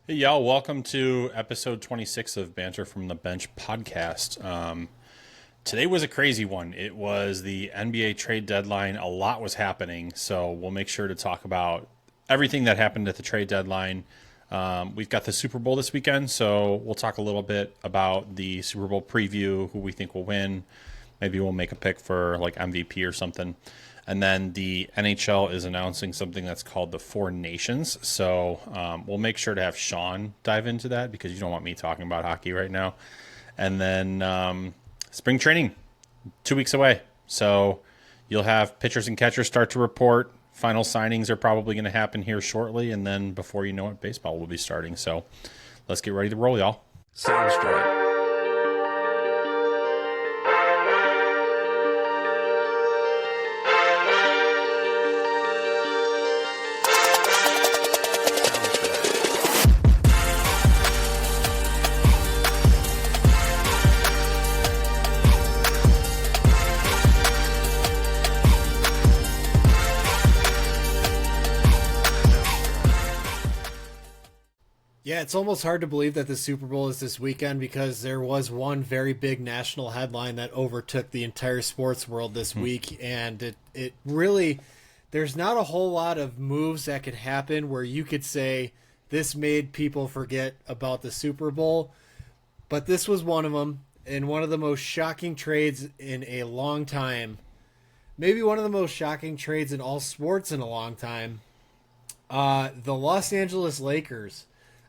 Hey, y'all, welcome to episode 26 of Banter from the Bench podcast. Today was a crazy one. It was the NBA trade deadline. A lot was happening, so we'll make sure to talk about everything that happened at the trade deadline. We've got the Super Bowl this weekend, so we'll talk a little bit about the Super Bowl preview, who we think will win. Maybe we'll make a pick for like MVP or something. And then the NHL is announcing something that's called the Four Nations. So we'll make sure to have Sean dive into that because you don't want me talking about hockey right now. And then spring training, 2 weeks away. So you'll have pitchers and catchers start to report. Final signings are probably going to happen here shortly. And then before you know it, baseball will be starting. So let's get ready to roll, y'all. Soundstripe. Yeah, it's almost hard to believe that the Super Bowl is this weekend because there was one very big national headline that overtook the entire sports world this week, and it really there's not a whole lot of moves that could happen where you could say this made people forget about the Super Bowl, but this was one of them, and one of the most shocking trades in a long time. Maybe one of the most shocking trades in all sports in a long time. The Los Angeles Lakers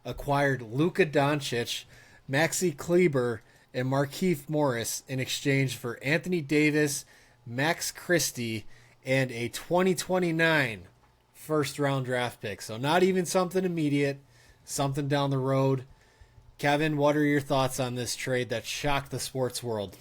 acquired Luka Doncic, Maxi Kleber, and Markieff Morris in exchange for Anthony Davis, Max Christie, and a 2029 first-round draft pick. So not even something immediate, something down the road. Kevin, what are your thoughts on this trade that shocked the sports world?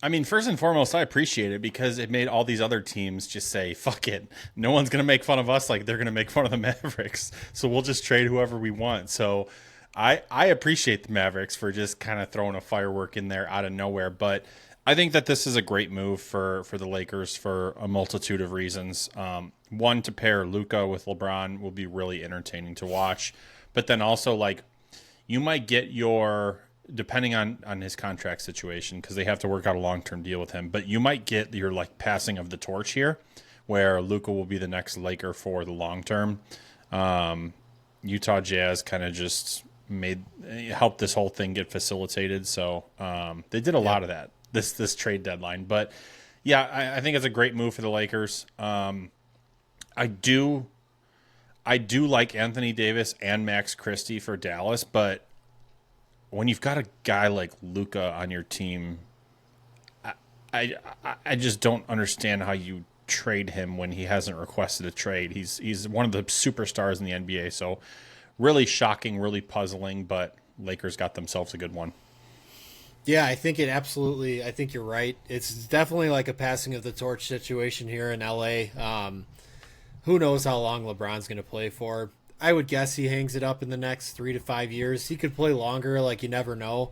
I mean, first and foremost, I appreciate it because it made all these other teams just say, fuck it. No one's going to make fun of us like they're going to make fun of the Mavericks. So we'll just trade whoever we want. So I appreciate the Mavericks for just kind of throwing a firework in there out of nowhere. But I think that this is a great move for the Lakers for a multitude of reasons. One, to pair Luka with LeBron will be really entertaining to watch. But then also, like, you might get your, depending on his contract situation, because they have to work out a long-term deal with him, but you might get your like passing of the torch here where Luka will be the next Laker for the long term. Utah Jazz kind of just helped this whole thing get facilitated. So they did a lot of that this trade deadline. But yeah, I think it's a great move for the Lakers. I do like Anthony Davis and Max Christie for Dallas, but when you've got a guy like Luka on your team, I just don't understand how you trade him when he hasn't requested a trade. He's one of the superstars in the NBA, so really shocking, really puzzling, but Lakers got themselves a good one. Yeah, I think you're right. It's definitely like a passing of the torch situation here in LA. Who knows how long LeBron's going to play for? I would guess he hangs it up in the next 3 to 5 years. He could play longer, like you never know.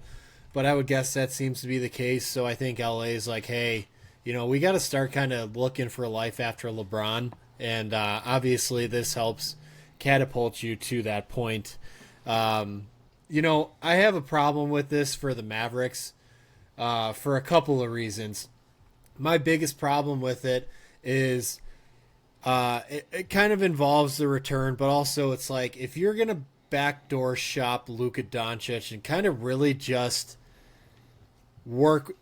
But I would guess that seems to be the case. So I think LA is like, hey, we got to start kind of looking for a life after LeBron. And obviously this helps catapult you to that point. I have a problem with this for the Mavericks for a couple of reasons. My biggest problem with it is it kind of involves the return, but also it's like if you're going to backdoor shop Luka Doncic and kind of really just work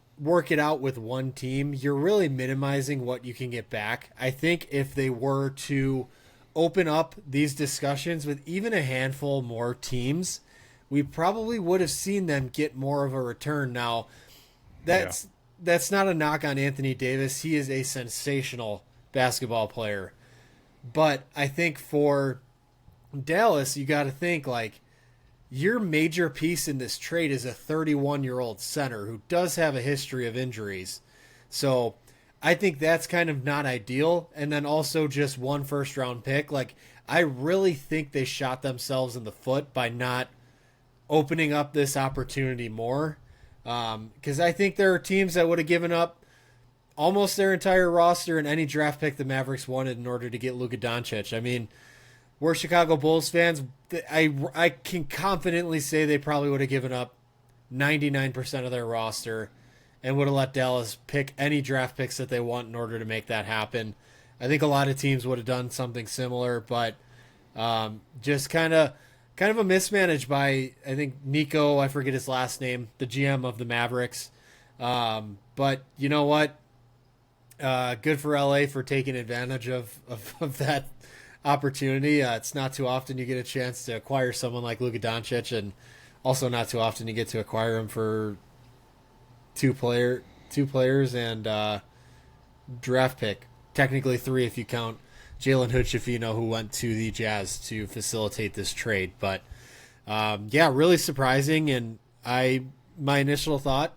it out with one team, you're really minimizing what you can get back. I think if they were to open up these discussions with even a handful more teams, we probably would have seen them get more of a return. Now, that's not a knock on Anthony Davis. He is a sensational basketball player. But I think for Dallas, you got to think like your major piece in this trade is a 31-year-old center who does have a history of injuries. So I think that's kind of not ideal. And then also just one first-round pick. Like, I really think they shot themselves in the foot by not opening up this opportunity more. Because I think there are teams that would have given up almost their entire roster and any draft pick the Mavericks wanted in order to get Luka Doncic. I mean, we're Chicago Bulls fans. I can confidently say they probably would have given up 99% of their roster and would have let Dallas pick any draft picks that they want in order to make that happen. I think a lot of teams would have done something similar, but just kind of a mismanage by, I think, Nico, I forget his last name, the GM of the Mavericks. But you know what? Good for LA for taking advantage of that opportunity. It's not too often you get a chance to acquire someone like Luka Doncic, and also not too often you get to acquire him for two players and draft pick. Technically 3 if you count Jalen Hood-Schifino, who went to the Jazz to facilitate this trade. But yeah, really surprising. And my initial thought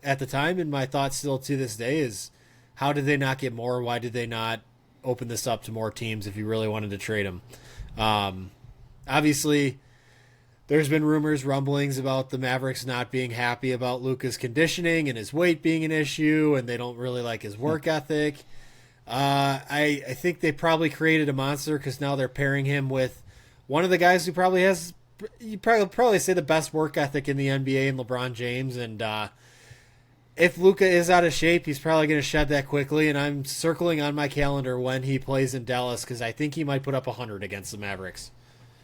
at the time, and my thought still to this day, is how did they not get more? Why did they not open this up to more teams if you really wanted to trade him? Obviously, there's been rumblings about the Mavericks not being happy about Luka's conditioning and his weight being an issue, and they don't really like his work ethic. I think they probably created a monster because now they're pairing him with one of the guys who probably has, you probably say, the best work ethic in the NBA, and LeBron James. And if Luka is out of shape, he's probably going to shed that quickly. And I'm circling on my calendar when he plays in Dallas because I think he might put up 100 against the Mavericks.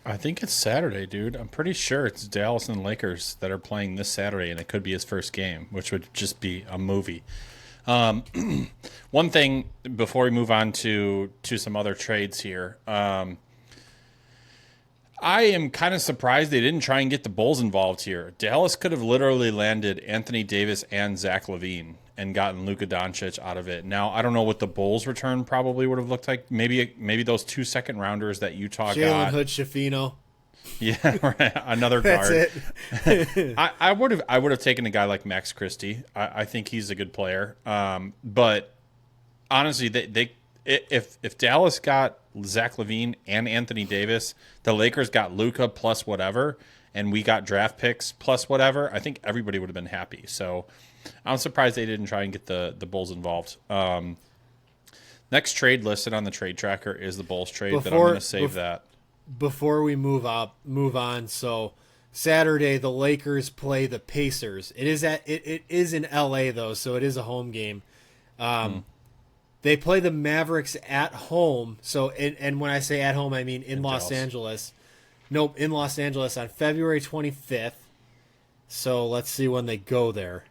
I think it's Saturday, dude. I'm pretty sure it's Dallas and Lakers that are playing this Saturday, and it could be his first game, which would just be a movie. One thing before we move on to some other trades here, I am kind of surprised they didn't try and get the Bulls involved here. Dallas could have literally landed Anthony Davis and Zach LaVine and gotten Luka Doncic out of it. Now, I don't know what the Bulls' return probably would have looked like. Maybe those 2 second rounders that Utah got. Jalen Hood-Schifino. Yeah, right. Another guard. That's it. I would have taken a guy like Max Christie. I think he's a good player. But honestly, if Dallas got Zach LaVine and Anthony Davis, the Lakers got Luka plus whatever, and we got draft picks plus whatever, I think everybody would have been happy. So I'm surprised they didn't try and get the Bulls involved. Next trade listed on the trade tracker is the Bulls trade, but I'm going to save that. Before we move on, so Saturday the Lakers play the Pacers. It is in LA though, so it is a home game. They play the Mavericks at home. So and when I say at home, I mean in Los Angeles. Nope, in Los Angeles on February 25th. So let's see when they go there.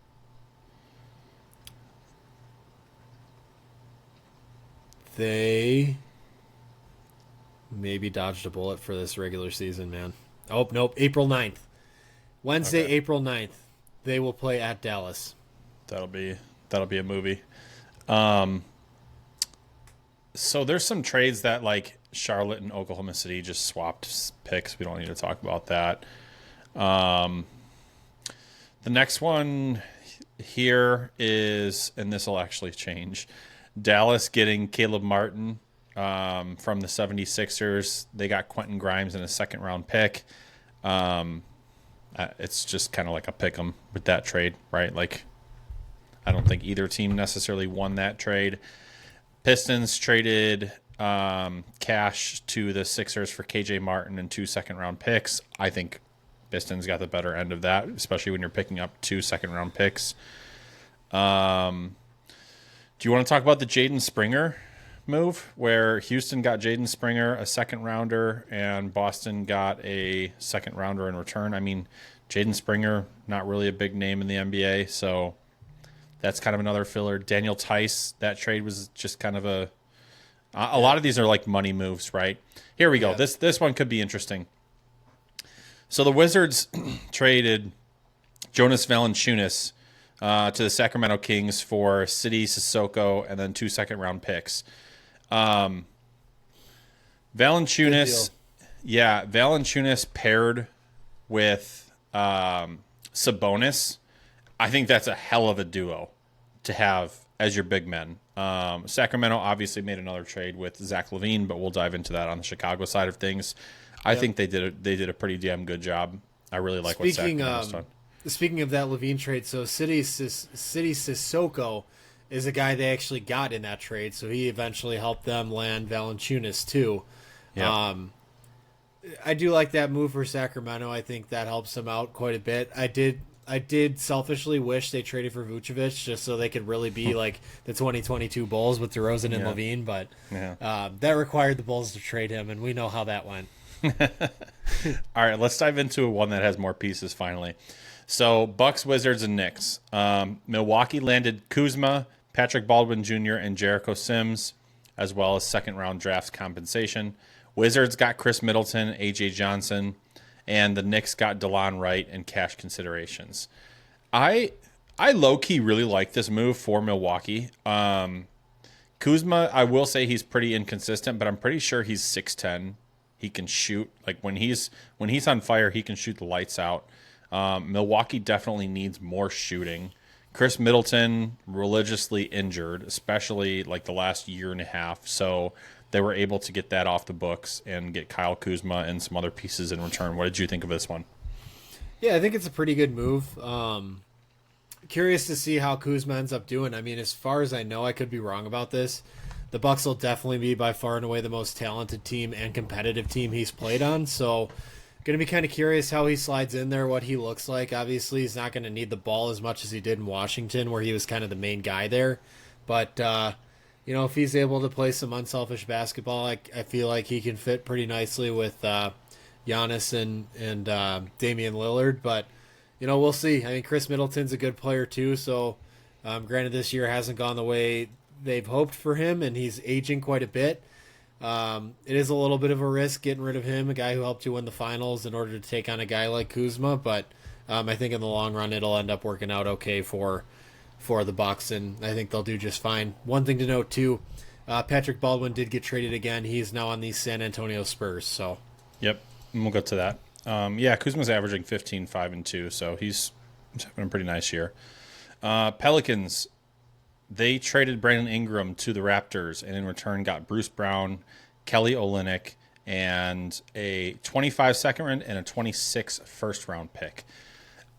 They maybe dodged a bullet for this regular season, man. Oh, nope, April 9th. Wednesday, okay. April 9th. They will play at Dallas. That'll be a movie. So there's some trades that, like, Charlotte and Oklahoma City just swapped picks. We don't need to talk about that. The next one here is, and this will actually change, Dallas getting Caleb Martin from the 76ers. They got Quentin Grimes in a second-round pick. It's just kind of like a pick 'em with that trade, right? Like, I don't think either team necessarily won that trade. Pistons traded cash to the Sixers for KJ Martin and 2 second-round picks. I think Pistons got the better end of that, especially when you're picking up 2 second-round picks. Do you want to talk about the Jaden Springer move, where Houston got Jaden Springer, a second-rounder, and Boston got a second-rounder in return? I mean, Jaden Springer, not really a big name in the NBA, so that's kind of another filler. Daniel Tice, that trade was just kind of a lot of these are like money moves, right? Here we go. Yeah. This one could be interesting. So the Wizards traded Jonas Valanciunas to the Sacramento Kings for Sidi Sissoko and then 2 second-round picks. Valanciunas paired with Sabonis. I think that's a hell of a duo to have as your big men. Sacramento obviously made another trade with Zach LaVine, but we'll dive into that on the Chicago side of things. I think they did a pretty damn good job. I really like what Sacramento's done. Speaking of that LaVine trade, so Sidi Sissoko is a guy they actually got in that trade, so he eventually helped them land Valanciunas too. Yeah. I do like that move for Sacramento. I think that helps them out quite a bit. I did selfishly wish they traded for Vucevic just so they could really be like the 2022 Bulls with DeRozan and LaVine, but that required the Bulls to trade him, and we know how that went. All right, let's dive into one that has more pieces finally. So Bucks, Wizards, and Knicks. Milwaukee landed Kuzma, Patrick Baldwin Jr., and Jericho Sims, as well as second-round draft compensation. Wizards got Chris Middleton, A.J. Johnson, and the Knicks got DeLon Wright and cash considerations. I low-key really like this move for Milwaukee. Kuzma, I will say he's pretty inconsistent, but I'm pretty sure he's 6'10". He can shoot. Like when he's on fire, he can shoot the lights out. Milwaukee definitely needs more shooting. Chris Middleton religiously injured, especially like the last year and a half. So they were able to get that off the books and get Kyle Kuzma and some other pieces in return. What did you think of this one? Yeah, I think it's a pretty good move. Curious to see how Kuzma ends up doing. I mean, as far as I know, I could be wrong about this. The Bucks will definitely be by far and away the most talented team and competitive team he's played on. So going to be kind of curious how he slides in there, what he looks like. Obviously, he's not going to need the ball as much as he did in Washington, where he was kind of the main guy there. But, if he's able to play some unselfish basketball, I feel like he can fit pretty nicely with Giannis and Damian Lillard. But, we'll see. I mean, Chris Middleton's a good player too. So, granted, this year hasn't gone the way they've hoped for him, and he's aging quite a bit. It is a little bit of a risk getting rid of him, a guy who helped you win the finals, in order to take on a guy like Kuzma. But I think in the long run, it'll end up working out okay for the Bucks, and I think they'll do just fine. One thing to note too, Patrick Baldwin did get traded again. He's now on the San Antonio Spurs. So, yep, and we'll go to that. Kuzma's averaging 15, 5, and 2, so he's having a pretty nice year. Pelicans. They traded Brandon Ingram to the Raptors, and in return got Bruce Brown, Kelly Olynyk, and a 25 second round and a 26 first round pick.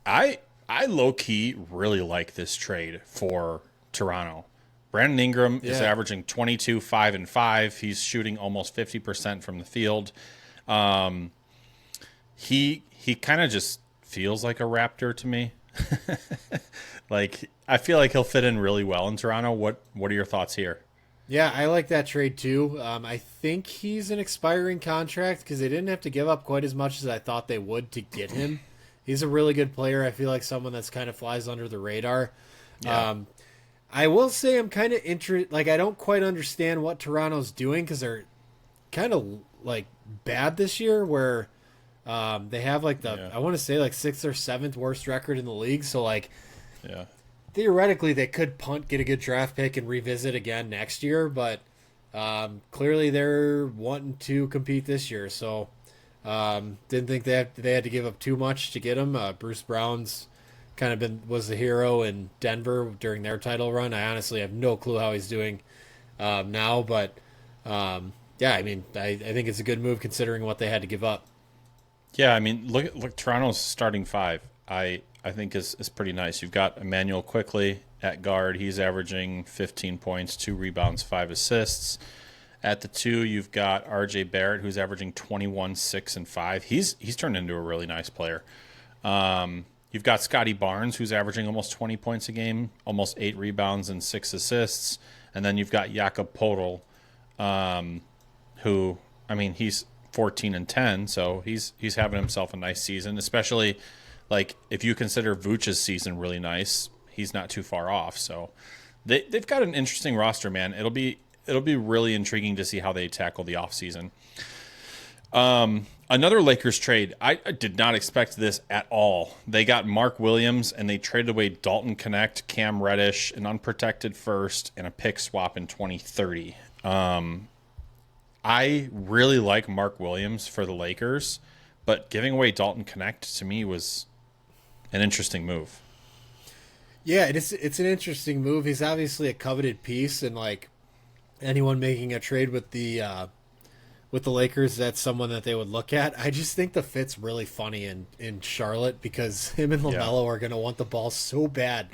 I low-key really like this trade for Toronto. Brandon Ingram is averaging 22, 5, and 5. He's shooting almost 50% from the field. He kind of just feels like a Raptor to me. Like, I feel like he'll fit in really well in Toronto. What are your thoughts here? Yeah, I like that trade too. I think he's an expiring contract because they didn't have to give up quite as much as I thought they would to get him. He's a really good player. I feel like someone that's kind of flies under the radar. Yeah. I will say I'm kind of interested. Like, I don't quite understand what Toronto's doing because they're kind of like bad this year, where they have like I want to say like 6th or 7th worst record in the league. So like, theoretically they could punt, get a good draft pick, and revisit again next year. But clearly they're wanting to compete this year. So didn't think they had to give up too much to get him. Bruce Brown's kind of was the hero in Denver during their title run. I honestly have no clue how he's doing now, but I mean, I think it's a good move considering what they had to give up. Yeah, I mean, look, Toronto's starting five, I think is pretty nice. You've got Emmanuel Quickley at guard. He's averaging 15 points, 2 rebounds, 5 assists. At the 2, you've got R.J. Barrett, who's averaging 21, 6, and 5. He's turned into a really nice player. You've got Scotty Barnes, who's averaging almost 20 points a game, almost 8 rebounds and 6 assists. And then you've got Jakob Poeltl, who, I mean, he's 14 and 10, so he's having himself a nice season, especially like if you consider Vooch's season really nice, he's not too far off. So they've got an interesting roster, man. It'll be really intriguing to see how they tackle the offseason. Another Lakers trade. I did not expect this at all. They got Mark Williams, and they traded away Dalton Connect, Cam Reddish, an unprotected first, and a pick swap in 2030. I really like Mark Williams for the Lakers, but giving away Dalton Connect to me was an interesting move. Yeah, it's an interesting move. He's obviously a coveted piece, and like anyone making a trade with the Lakers, that's someone that they would look at. I just think the fit's really funny in Charlotte because him and LaMelo are going to want the ball so bad,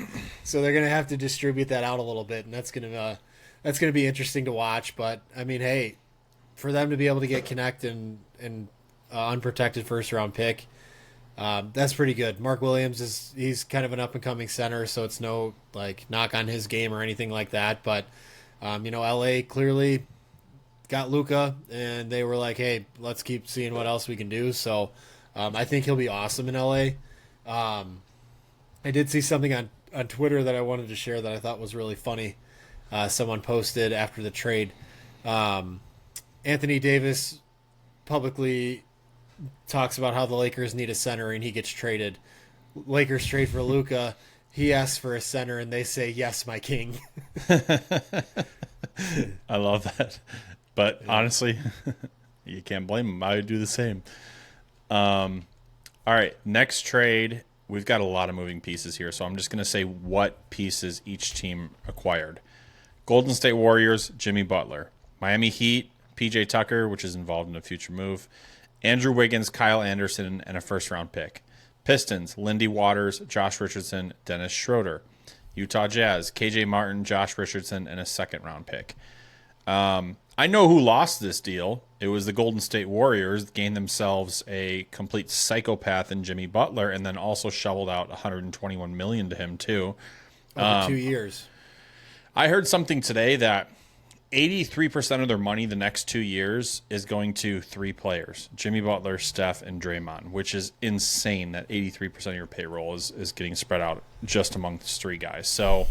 so they're going to have to distribute that out a little bit, and that's going to be interesting to watch. But I mean, hey, for them to be able to get Connect and unprotected first round pick. That's pretty good. Mark Williams he's kind of an up and coming center, so it's no like knock on his game or anything like that. But LA clearly got Luka, and they were like, hey, let's keep seeing what else we can do. So I think he'll be awesome in LA. I did see something on Twitter that I wanted to share that I thought was really funny. Someone posted after the trade. Anthony Davis publicly talks about how the Lakers need a center and he gets traded. Lakers trade for Luka. He asks for a center and they say, yes, my king. I love that. But honestly, you can't blame him. I would do the same. All right, next trade. We've got a lot of moving pieces here, so I'm just going to say what pieces each team acquired. Golden State Warriors, Jimmy Butler. Miami Heat, PJ Tucker, which is involved in a future move. Andrew Wiggins, Kyle Anderson, and a first-round pick. Pistons, Lindy Waters, Josh Richardson, Dennis Schroeder. Utah Jazz, KJ Martin, Josh Richardson, and a second-round pick. I know who lost this deal. It was the Golden State Warriors, gained themselves a complete psychopath in Jimmy Butler, and then also shoveled out $121 million to him, too. Over 2 years. I heard something today that 83% of their money the next 2 years is going to 3 players, Jimmy Butler, Steph, and Draymond, which is insane that 83% of your payroll is getting spread out just amongst 3 guys. So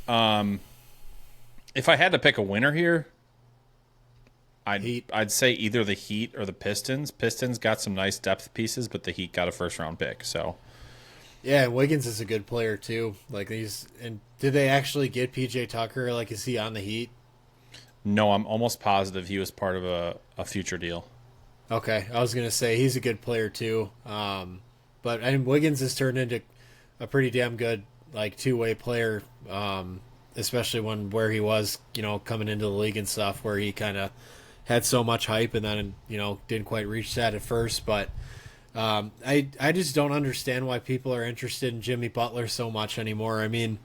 if I had to pick a winner here, I'd say either the Heat or the Pistons. Pistons got some nice depth pieces, but the Heat got a first-round pick. So yeah, Wiggins is a good player too. And did they actually get PJ Tucker? Like, is he on the Heat? No, I'm almost positive he was part of a future deal. Okay, I was gonna say he's a good player too. But Wiggins has turned into a pretty damn good two-way player, especially where he was coming into the league and stuff, where he kind of had so much hype and then didn't quite reach that at first. But I just don't understand why people are interested in Jimmy Butler so much anymore. I mean,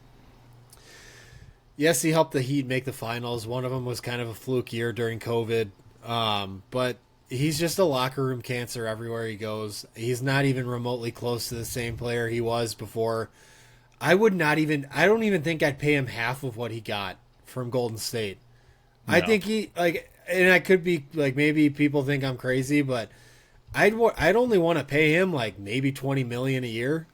yes, he helped the Heat make the finals. One of them was kind of a fluke year during COVID. But he's just a locker room cancer everywhere he goes. He's not even remotely close to the same player he was before. I don't even think I'd pay him half of what he got from Golden State. No. I think and I could be maybe people think I'm crazy, but I'd only want to pay him maybe $20 million a year.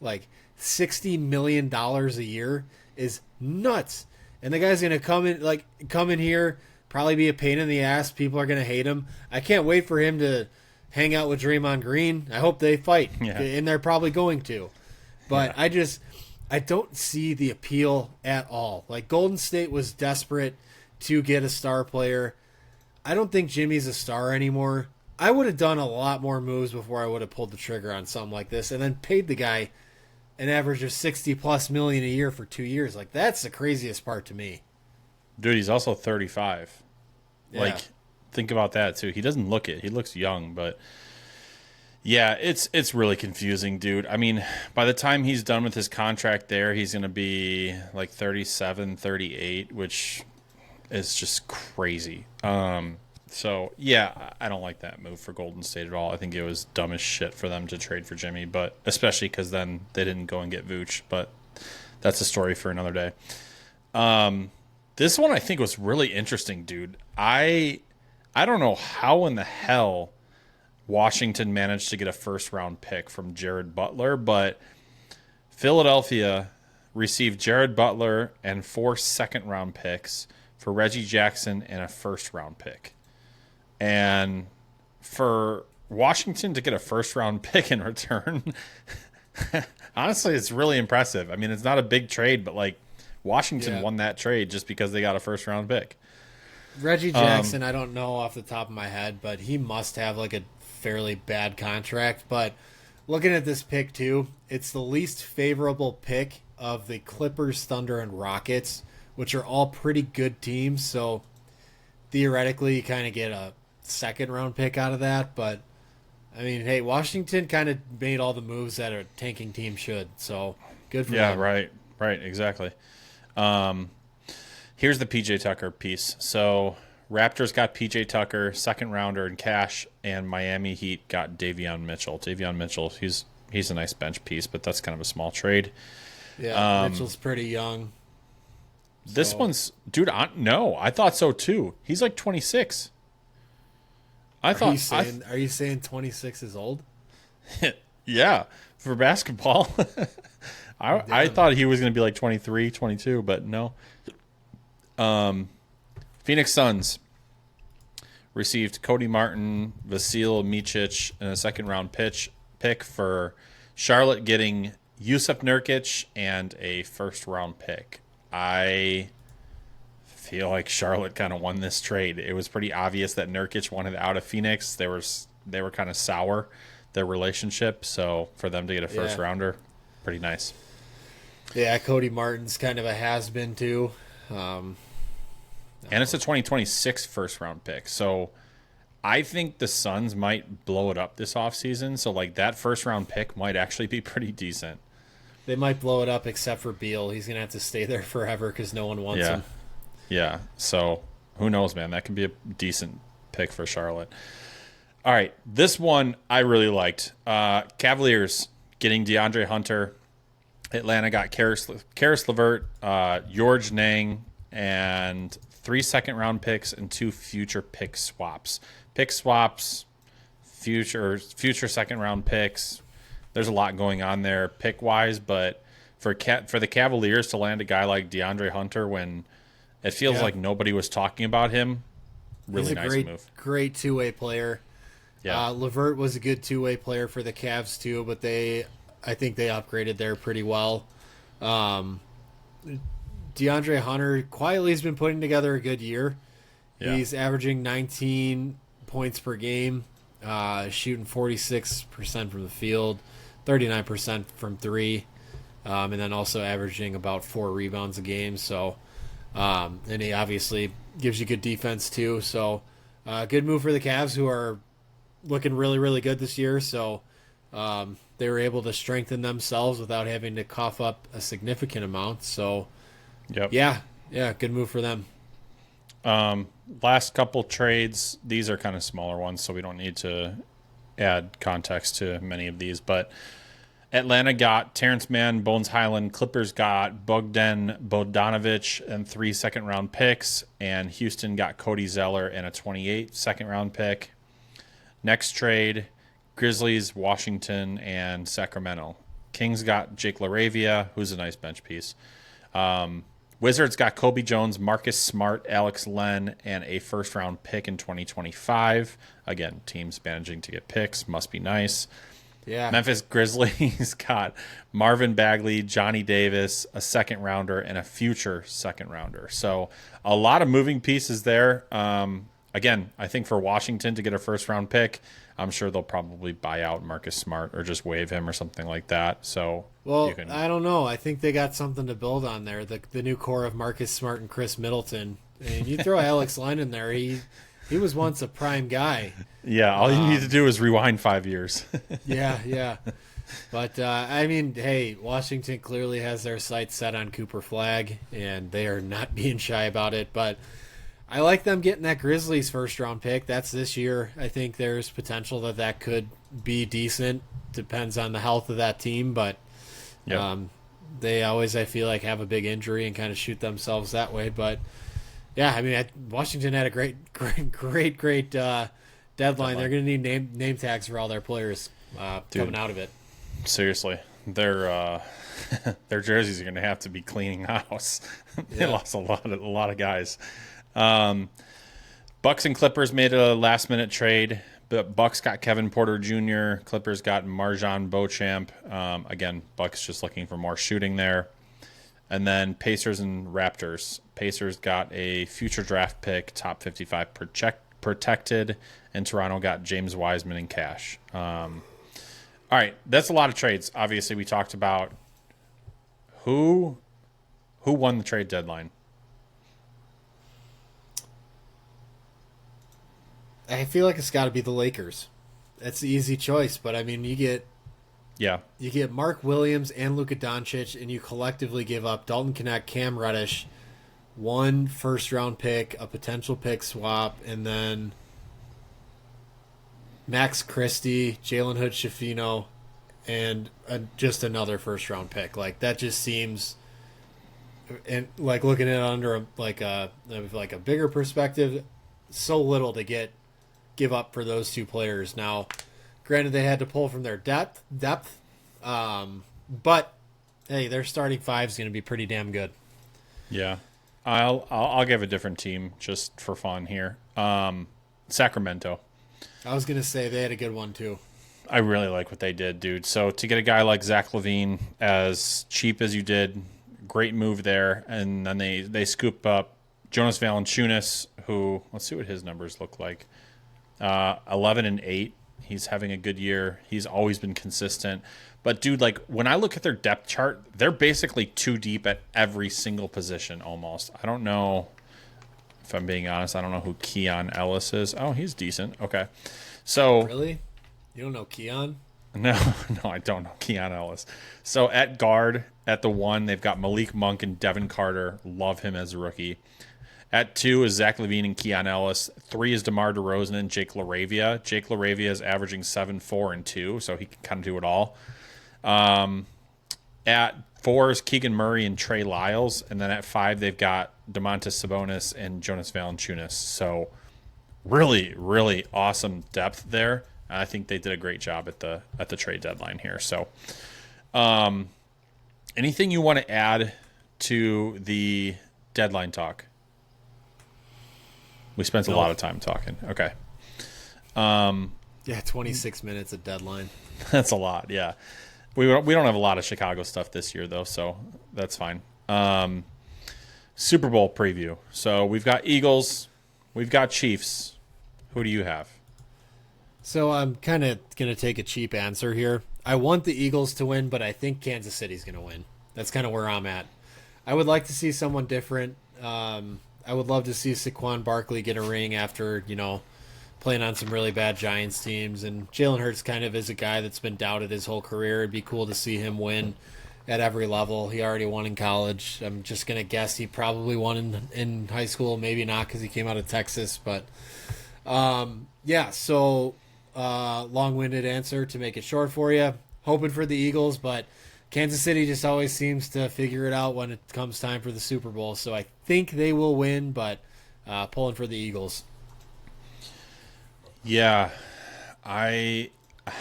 $60 million a year is nuts. And the guy's gonna come in here, probably be a pain in the ass. People are gonna hate him. I can't wait for him to hang out with Draymond Green. I hope they fight, and they're probably going to. But yeah. I don't see the appeal at all. Golden State was desperate to get a star player. I don't think Jimmy's a star anymore. I would have done a lot more moves before I would have pulled the trigger on something like this and then paid the guy an average of $60+ million a year for 2 years. That's the craziest part to me. Dude, he's also 35. Yeah. Think about that too. He doesn't look it. He looks young, but yeah, it's really confusing, dude. I mean, by the time he's done with his contract there, he's going to be 37, 38, which is just crazy. So yeah, I don't like that move for Golden State at all. I think it was dumb as shit for them to trade for Jimmy, but especially because then they didn't go and get Vooch. But that's a story for another day. This one I think was really interesting, dude. I don't know how in the hell Washington managed to get a first-round pick from Jared Butler, but Philadelphia received Jared Butler and 4 second-round picks for Reggie Jackson and a first-round pick. And for Washington to get a first-round pick in return, honestly, it's really impressive. I mean, it's not a big trade, but Washington won that trade just because they got a first-round pick. Reggie Jackson, I don't know off the top of my head, but he must have a fairly bad contract. But looking at this pick too, it's the least favorable pick of the Clippers, Thunder, and Rockets, which are all pretty good teams. So theoretically, you kind of get a second-round pick out of that. But I mean, hey, Washington kind of made all the moves that a tanking team should. So good for them. Yeah, right, exactly. Here's the PJ Tucker piece. So Raptors got PJ Tucker, second rounder in cash, and Miami Heat got Davion Mitchell. Davion Mitchell, he's a nice bench piece, but that's kind of a small trade. Yeah, Mitchell's pretty young. This one's, dude. No, I thought so too. He's like 26. Are you saying 26 is old? Yeah, for basketball. I thought he was going to be like 23, 22, but no. Phoenix Suns received Cody Martin, Vasil Micic, and a second-round pick for Charlotte getting Yusuf Nurkic and a first-round pick. I feel like Charlotte kind of won this trade. It was pretty obvious that Nurkic wanted out of Phoenix. They were kind of sour, their relationship, so for them to get a first-rounder, pretty nice. Yeah, Cody Martin's kind of a has-been, too. And it's a 2026 first-round pick. So I think the Suns might blow it up this offseason. So, like, that first-round pick might actually be pretty decent. They might blow it up except for Beal. He's going to have to stay there forever because no one wants him. Yeah. So who knows, man? That could be a decent pick for Charlotte. All right. This one I really liked. Cavaliers getting DeAndre Hunter. Atlanta got Karis LeVert, George Nang, and 3 second-round picks and 2 future pick swaps. Pick swaps, future second-round picks. There's a lot going on there pick-wise, but for the Cavaliers to land a guy like DeAndre Hunter when it feels like nobody was talking about him, really nice move. Great two-way player. Yeah, LeVert was a good two-way player for the Cavs too, but I think they upgraded there pretty well. DeAndre Hunter quietly has been putting together a good year. Yeah. He's averaging 19 points per game, shooting 46% from the field, 39% from three, and then also averaging about 4 rebounds a game. So, and he obviously gives you good defense too. So, good move for the Cavs, who are looking really, really good this year. So, they were able to strengthen themselves without having to cough up a significant amount. So, yeah, good move for them. Last couple trades, these are kind of smaller ones, so we don't need to add context to many of these. But Atlanta got Terrence Mann, Bones Highland. Clippers got Bogdan Bogdanovic and 3 second-round picks. And Houston got Cody Zeller and a 28 second-round pick. Next trade, Grizzlies, Washington, and Sacramento. Kings got Jake LaRavia, who's a nice bench piece. Wizards got Kobe Jones, Marcus Smart, Alex Len, and a first-round pick in 2025. Again, teams managing to get picks. Must be nice. Yeah. Memphis Grizzlies got Marvin Bagley, Johnny Davis, a second-rounder, and a future second-rounder. So a lot of moving pieces there. Again, I think for Washington to get a first-round pick, I'm sure they'll probably buy out Marcus Smart or just waive him or something like that. So, I don't know. I think they got something to build on there. The new core of Marcus Smart and Chris Middleton. And you throw Alex Len in there, he was once a prime guy. Yeah, all you need to do is rewind 5 years. Yeah. But, I mean, hey, Washington clearly has their sights set on Cooper Flagg, and they are not being shy about it. But I like them getting that Grizzlies first-round pick. That's this year. I think there's potential that could be decent. Depends on the health of that team, but they always, I feel like, have a big injury and kind of shoot themselves that way. But, yeah, I mean, Washington had a great deadline. They're going to need name tags for all their players coming out of it. Seriously, their jerseys are going to have to be cleaning house. They lost a lot of guys. Bucks and Clippers made a last-minute trade, but Bucks got Kevin Porter Jr., Clippers got Marjon Beauchamp. Again, Bucks just looking for more shooting there. And then Pacers and Raptors. Pacers got a future draft pick, top 55 protected, and Toronto got James Wiseman in cash. All right, that's a lot of trades. Obviously, we talked about who won the trade deadline. I feel like it's got to be the Lakers. That's the easy choice, but I mean, you get Mark Williams and Luka Doncic, and you collectively give up Dalton Knecht, Cam Reddish, one first round pick, a potential pick swap, and then Max Christie, Jalen Hood Schifino, and just another first round pick. Like that just seems, and like looking at it under like a bigger perspective, so little to give up for those two players. Now, granted, they had to pull from their depth, but hey, their starting five is going to be pretty damn good. Yeah, I'll give a different team just for fun here. Sacramento. I was going to say they had a good one too. I really like what they did, dude. So to get a guy like Zach LaVine as cheap as you did, great move there. And then they scoop up Jonas Valanciunas, who, let's see what his numbers look like. 11-8. He's having a good year. He's always been consistent. But, dude, like, when I look at their depth chart, they're basically too deep at every single position almost. I don't know, if I'm being honest, I don't know who Keon Ellis is. Oh, he's decent. Okay. So Really? You don't know Keon? No, I don't know Keon Ellis. So at guard, at the 1, they've got Malik Monk and Devin Carter. Love him as a rookie. At 2 is Zach LaVine and Keon Ellis. 3 is DeMar DeRozan and Jake LaRavia. Jake LaRavia is averaging 7, 4, and 2, so he can kind of do it all. At 4 is Keegan Murray and Trey Lyles. And then at 5, they've got Domantas Sabonis and Jonas Valanciunas. So really, really awesome depth there. I think they did a great job at the trade deadline here. So, anything you want to add to the deadline talk? We spent a lot of time talking. Okay. Yeah, 26 minutes of deadline. That's a lot. Yeah, we don't have a lot of Chicago stuff this year though, so that's fine. Super Bowl preview. So we've got Eagles, we've got Chiefs. Who do you have? So I'm kind of going to take a cheap answer here. I want the Eagles to win, but I think Kansas City's going to win. That's kind of where I'm at. I would like to see someone different. I would love to see Saquon Barkley get a ring after, playing on some really bad Giants teams. And Jalen Hurts kind of is a guy that's been doubted his whole career. It'd be cool to see him win at every level. He already won in college. I'm just going to guess he probably won in high school. Maybe not because he came out of Texas. But, yeah, so... long-winded answer to make it short for you. Hoping for the Eagles, but Kansas City just always seems to figure it out when it comes time for the Super Bowl. So I think they will win, but pulling for the Eagles. Yeah, I'm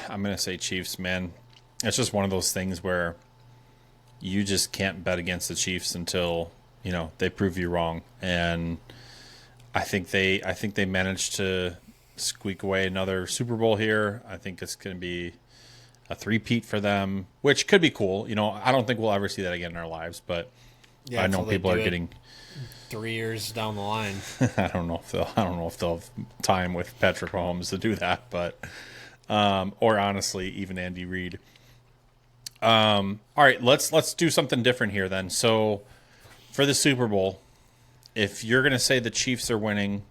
gonna say Chiefs, man. It's just one of those things where you just can't bet against the Chiefs until they prove you wrong, and I think they managed to squeak away another Super Bowl here. I think it's going to be a three-peat for them, which could be cool. I don't think we'll ever see that again in our lives, but yeah, I know people are getting 3 years down the line. I don't know if they'll have time with Patrick Mahomes to do that, but or honestly, even Andy Reid. All right, let's do something different here then. So for the Super Bowl, if you're going to say the Chiefs are winning,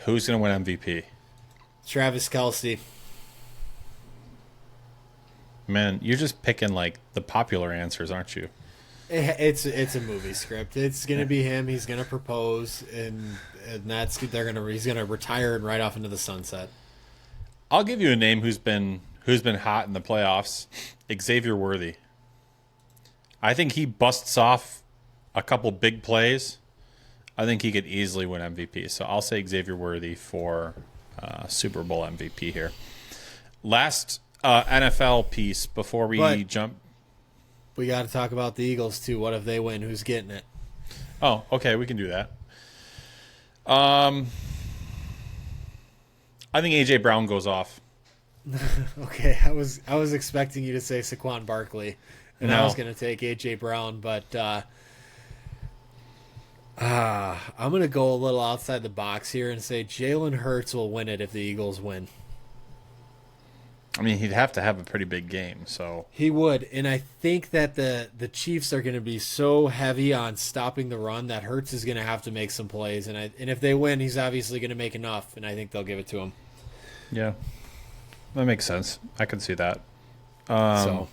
who's going to win MVP? Travis Kelce. Man, you're just picking like the popular answers, aren't you? It's a movie script. It's going to be him. He's going to propose, and he's going to retire and ride off into the sunset. I'll give you a name who's been hot in the playoffs. Xavier Worthy. I think he busts off a couple big plays. I think he could easily win MVP. So I'll say Xavier Worthy for Super Bowl MVP here. Last NFL piece before we jump. We got to talk about the Eagles too. What if they win? Who's getting it? Oh, okay, we can do that. I think AJ Brown goes off. Okay, I was expecting you to say Saquon Barkley, and No. I was going to take AJ Brown, but I'm going to go a little outside the box here and say Jalen Hurts will win it if the Eagles win. I mean, he'd have to have a pretty big game, so He would, and I think that the Chiefs are going to be so heavy on stopping the run that Hurts is going to have to make some plays, and if they win, he's obviously going to make enough, and I think they'll give it to him. yeah, that makes sense. I can see that. So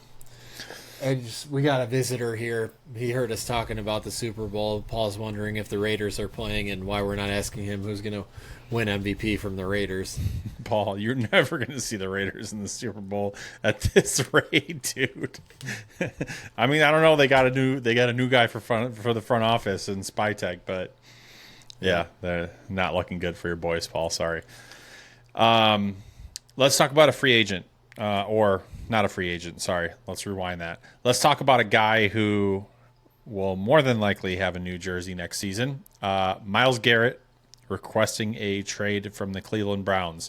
We got a visitor here. He heard us talking about the Super Bowl. Paul's wondering if the Raiders are playing and why we're not asking him who's going to win MVP from the Raiders. Paul, you're never going to see the Raiders in the Super Bowl at this rate, dude. I mean, I don't know. They got a new guy for the front office in Spytech, but yeah, they're not looking good for your boys, Paul. Sorry. Let's talk about a free agent, or not a free agent. Sorry. Let's rewind that. Let's talk about a guy who will more than likely have a new jersey next season. Myles Garrett requesting a trade from the Cleveland Browns.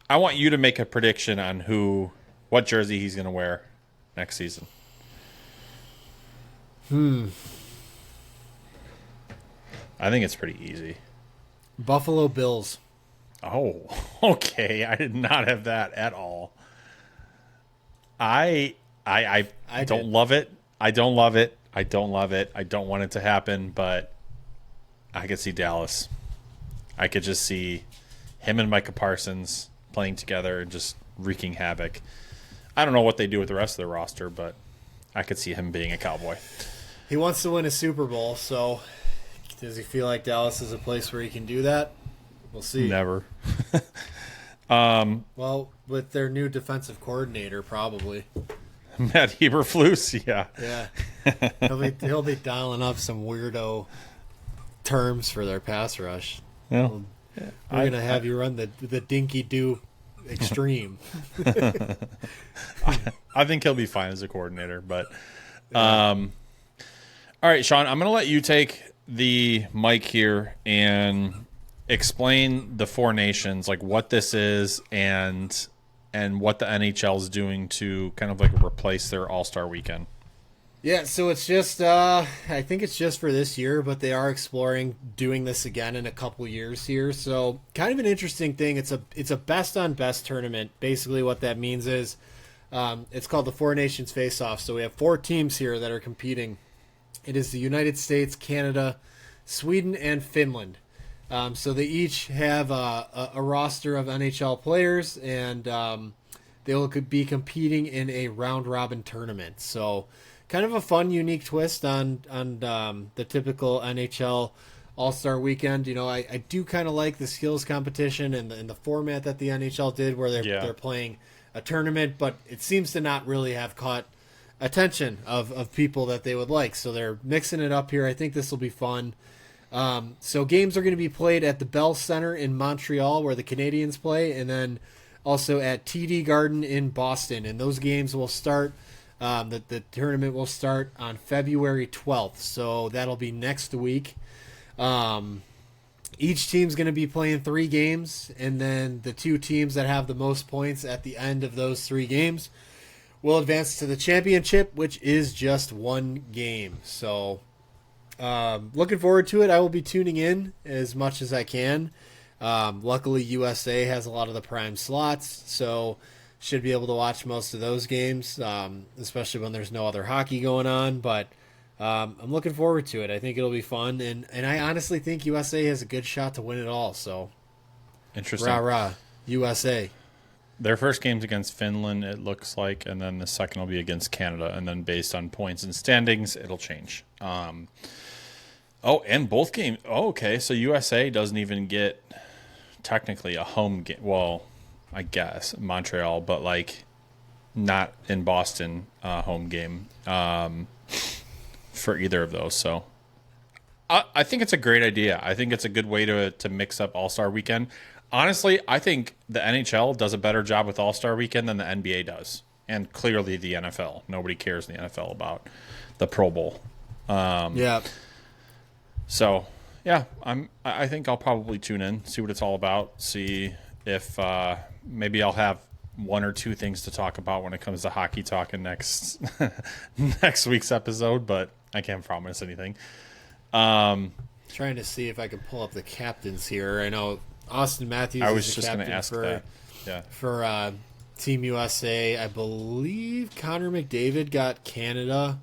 I want you to make a prediction on what jersey he's going to wear next season. I think it's pretty easy. Buffalo Bills. Oh, okay. I did not have that at all. I don't love it. I don't love it. I don't love it. I don't want it to happen, but I could see Dallas. I could just see him and Micah Parsons playing together and just wreaking havoc. I don't know what they do with the rest of the roster, but I could see him being a Cowboy. He wants to win a Super Bowl, so does he feel like Dallas is a place where he can do that? We'll see. Never. Well, with their new defensive coordinator, probably. Matt Eberflus, yeah. Yeah. He'll be dialing up some weirdo terms for their pass rush. Well, we're going to have you run the dinky do extreme. I think he'll be fine as a coordinator, but all right, Sean, I'm going to let you take the mic here and explain the Four Nations, like what this is and what the NHL is doing to kind of like replace their All-Star weekend. Yeah, so it's just I think it's just for this year, but they are exploring doing this again in a couple years here. So kind of an interesting thing. It's a best on best tournament. Basically what that means is it's called the Four Nations Face Off. So we have 4 teams here that are competing. It is the United States, Canada, Sweden, and Finland. So they each have a roster of NHL players, and they will be competing in a round-robin tournament. So kind of a fun, unique twist on the typical NHL All-Star Weekend. You know, I do kind of like the skills competition and the format that the NHL did, where they're playing a tournament, but it seems to not really have caught attention of people that they would like. So they're mixing it up here. I think this will be fun. So games are going to be played at the Bell Center in Montreal, where the Canadiens play, and then also at TD Garden in Boston. And those games will start, the tournament will start on February 12th. So that'll be next week. Each team's going to be playing 3 games, and then the 2 teams that have the most points at the end of those 3 games will advance to the championship, which is just 1 game. So looking forward to it. I will be tuning in as much as I can. Luckily, USA has a lot of the prime slots, so should be able to watch most of those games, especially when there's no other hockey going on. But I'm looking forward to it. I think it'll be fun, and I honestly think USA has a good shot to win it all. So, interesting. Rah, USA. Their first game's against Finland, it looks like, and then the second will be against Canada, and then based on points and standings, it'll change. And both games. Oh, okay, so USA doesn't even get technically a home game. Well, I guess Montreal, but like not in Boston home game for either of those. So I think it's a great idea. I think it's a good way to mix up All-Star Weekend. Honestly, I think the NHL does a better job with All-Star Weekend than the NBA does, and clearly the NFL. Nobody cares in the NFL about the Pro Bowl. Yeah. So, yeah, I think I'll probably tune in, see what it's all about, see if maybe I'll have 1 or 2 things to talk about when it comes to hockey talking next week's episode, but I can't promise anything. Trying to see if I can pull up the captains here. I know Austin Matthews I was is the just going to captain ask for, that. Yeah. for Team USA. I believe Connor McDavid got Canada.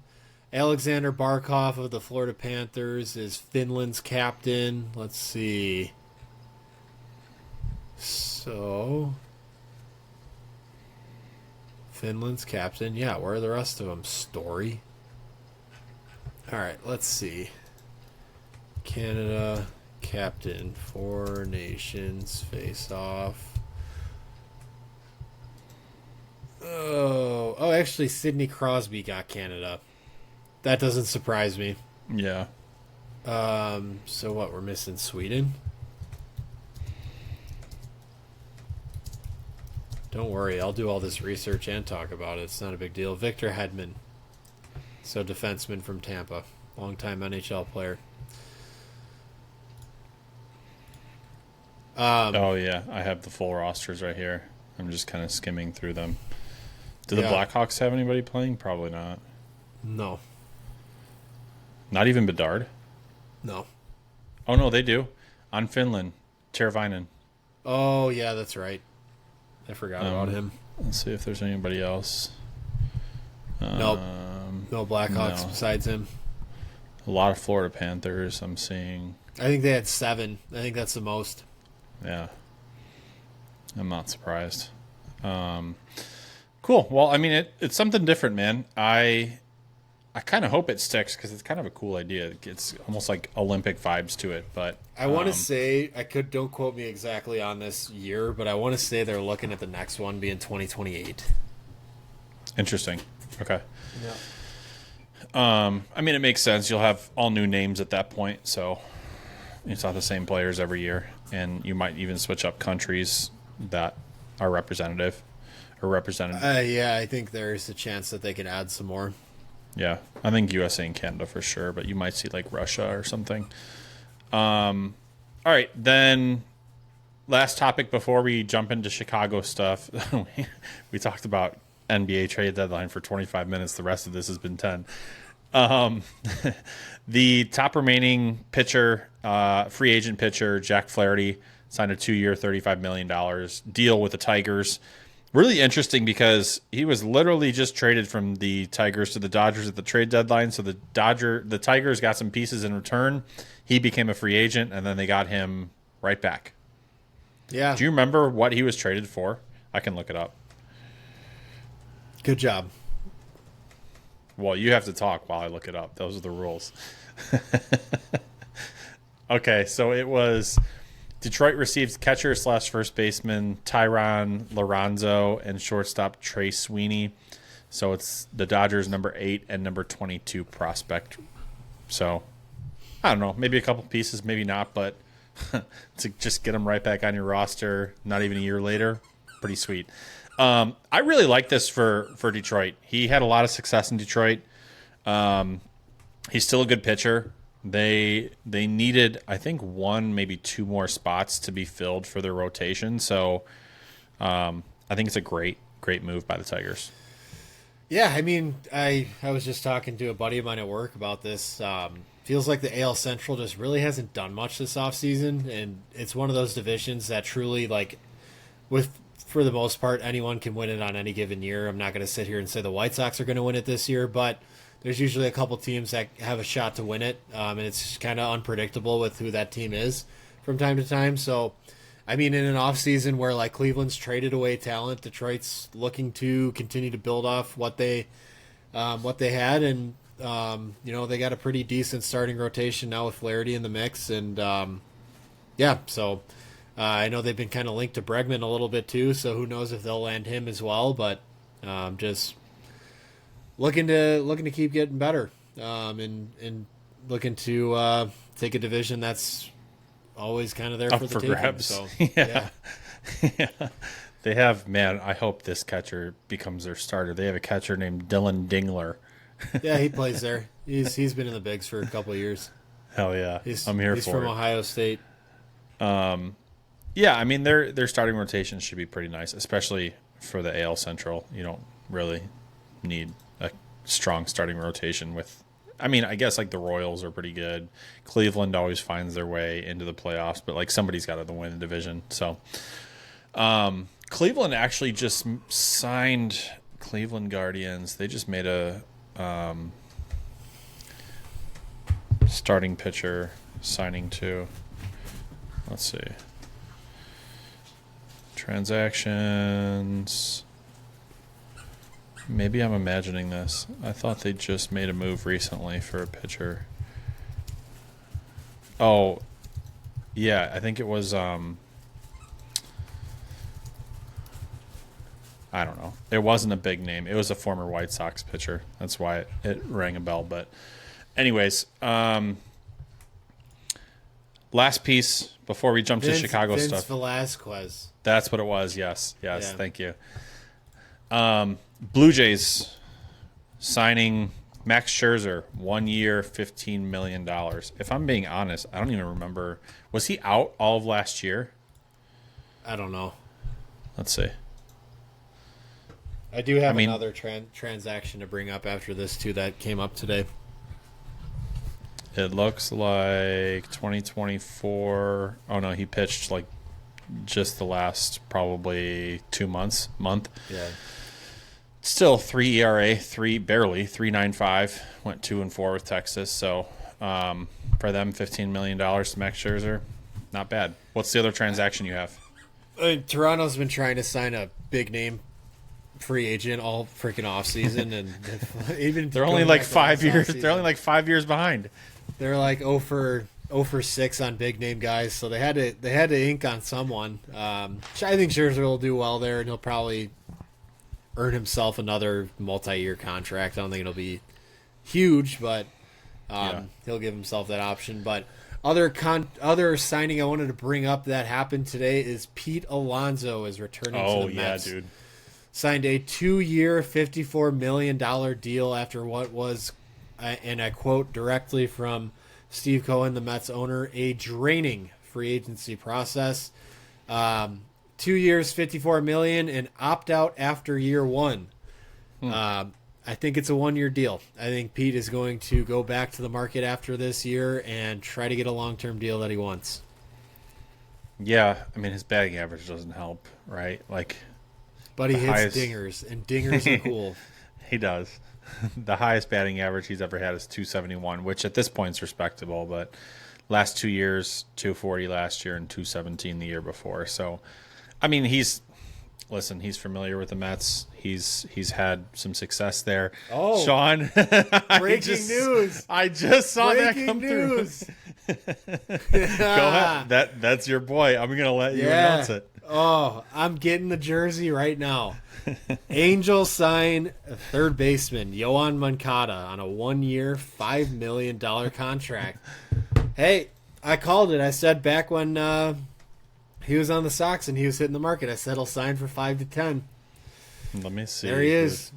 Alexander Barkov of the Florida Panthers is Finland's captain. Let's see. So Finland's captain. Yeah, where are the rest of them? Story. All right, let's see. Canada captain, 4 nations face off. Oh, actually, Sidney Crosby got Canada. That doesn't surprise me. Yeah. So what? We're missing Sweden. Don't worry, I'll do all this research and talk about it. It's not a big deal. Victor Hedman. So defenseman from Tampa. Longtime NHL player. Oh, yeah. I have the full rosters right here. I'm just kind of skimming through them. Do the Blackhawks have anybody playing? Probably not. No. Not even Bedard? No. Oh, no, they do. On Finland. Teravainen. Oh, yeah, that's right. I forgot about him. Let's see if there's anybody else. Nope. No Blackhawks besides him. A lot of Florida Panthers I'm seeing. I think they had 7. I think that's the most. Yeah. I'm not surprised. Cool. Well, I mean, it's something different, man. I kind of hope it sticks because it's kind of a cool idea. It's almost like Olympic vibes to it. But I want to say, don't quote me exactly on this year, but I want to say they're looking at the next one being 2028. Interesting. Okay. Yeah. I mean, it makes sense. You'll have all new names at that point, so it's not the same players every year, and you might even switch up countries that are represented. Yeah, I think there's a chance that they could add some more. Yeah, I think USA and Canada for sure, but you might see like Russia or something. All right, then last topic before we jump into Chicago stuff. We talked about NBA trade deadline for 25 minutes. The rest of this has been 10. The top remaining pitcher, free agent pitcher, Jack Flaherty, signed a 2-year, $35 million deal with the Tigers. Really interesting because he was literally just traded from the Tigers to the Dodgers at the trade deadline. So the Tigers got some pieces in return. He became a free agent, and then they got him right back. Yeah. Do you remember what he was traded for? I can look it up. Good job. Well, you have to talk while I look it up. Those are the rules. Okay, so it was Detroit received catcher / first baseman Tyron Lorenzo and shortstop Trey Sweeney. So it's the Dodgers' number 8 and number 22 prospect. So I don't know, maybe a couple pieces, maybe not, but to just get them right back on your roster, not even a year later, pretty sweet. I really like this for Detroit. He had a lot of success in Detroit. He's still a good pitcher. They needed, I think, 1, maybe 2 more spots to be filled for their rotation. So I think it's a great move by the Tigers. Yeah, I mean, I was just talking to a buddy of mine at work about this. Feels like the AL Central just really hasn't done much this offseason, and it's one of those divisions that truly, like, for the most part, anyone can win it on any given year. I'm not going to sit here and say the White Sox are going to win it this year, but there's usually a couple teams that have a shot to win it, and it's kind of unpredictable with who that team is from time to time. So, I mean, in an offseason where, like, Cleveland's traded away talent, Detroit's looking to continue to build off what they had, and they got a pretty decent starting rotation now with Flaherty in the mix, and so I know they've been kind of linked to Bregman a little bit too, so who knows if they'll land him as well, but just looking to keep getting better, and looking to take a division that's always kind of there Up for the for taking. grabs. So, Yeah. They have, man, I hope this catcher becomes their starter. They have a catcher named Dylan Dingler. Yeah, he plays there. He's been in the bigs for a couple of years. Hell yeah. I'm here for it. He's from Ohio State. Yeah, I mean, their starting rotation should be pretty nice, especially for the AL Central. You don't really need a strong starting rotation with, I mean, I guess like the Royals are pretty good. Cleveland always finds their way into the playoffs, but like somebody's got to win the division. So Cleveland actually just signed Cleveland Guardians. They just made a starting pitcher signing too. Let's see. Transactions. Maybe I'm imagining this. I thought they just made a move recently for a pitcher. Oh, yeah, I think it was I don't know. It wasn't a big name. It was a former White Sox pitcher. That's why it rang a bell. But anyways, last piece before we jump to Chicago Vince stuff. Velasquez. That's what it was. Yes. Yeah. Thank you. Blue Jays signing Max Scherzer, 1 year, $15 million. If I'm being honest, I don't even remember. Was he out all of last year? I don't know. Let's see. I do have another transaction to bring up after this, too, that came up today. It looks like 2024. Oh, no, he pitched like just the last probably 2 months. Yeah. Still 3 ERA, barely 3.95. Went 2-4 with Texas. So for them, $15 million to Max Scherzer, not bad. What's the other transaction you have? Toronto's been trying to sign a big name free agent all freaking off season, and even they're only like 5 years. They're only like 5 years behind. They're like 0 for 6 on big name guys, so they had to ink on someone. I think Scherzer will do well there, and he'll probably earn himself another multi-year contract. I don't think it'll be huge, but he'll give himself that option. But other signing I wanted to bring up that happened today is Pete Alonso is returning to the Mets. Dude. Signed a 2-year, $54 million deal after what was, and I quote directly from Steve Cohen, the Mets owner, a draining free agency process. 2 years, $54 million, and opt out after year one. I think it's a 1-year deal. I think Pete is going to go back to the market after this year and try to get a long-term deal that he wants. Yeah, I mean his batting average doesn't help, right? But he hits dingers, and dingers are cool. He does. The highest batting average he's ever had is 271, which at this point is respectable, but last 2 years, 240 last year and 217 the year before. So, I mean, he's familiar with the Mets. He's had some success there. Oh, Sean, breaking news! I just saw breaking that come news. Through. Go ahead. That's your boy. I'm gonna let you announce it. Oh, I'm getting the jersey right now. Angels sign a third baseman, Yoan Moncada, on a 1-year, $5 million contract. Hey, I called it. I said back when he was on the Sox and he was hitting the market, I said he'll sign for 5 to 10. Let me see. There he is.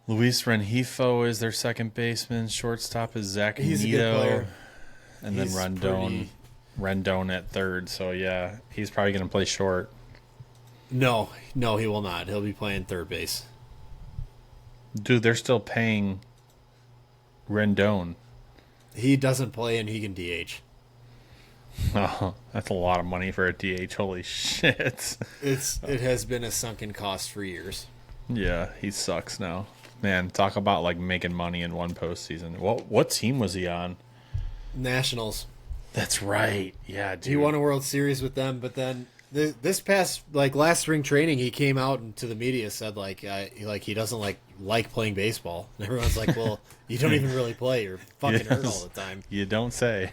Luis Rengifo is their second baseman. Shortstop is Zach He's Neto. a good player. And then Rendon at third. So, yeah, he's probably going to play short. No, he will not. He'll be playing third base. Dude, they're still paying Rendon. He doesn't play and he can DH. Oh, that's a lot of money for a DH. Holy shit. It has been a sunken cost for years. Yeah, he sucks now. Man, talk about making money in one postseason. What team was he on? Nationals. That's right. Yeah, dude. He won a World Series with them, but then this past last spring training, he came out and to the media said he doesn't like playing baseball. And everyone's like, well, you don't even really play. You're fucking hurt all the time. You don't say.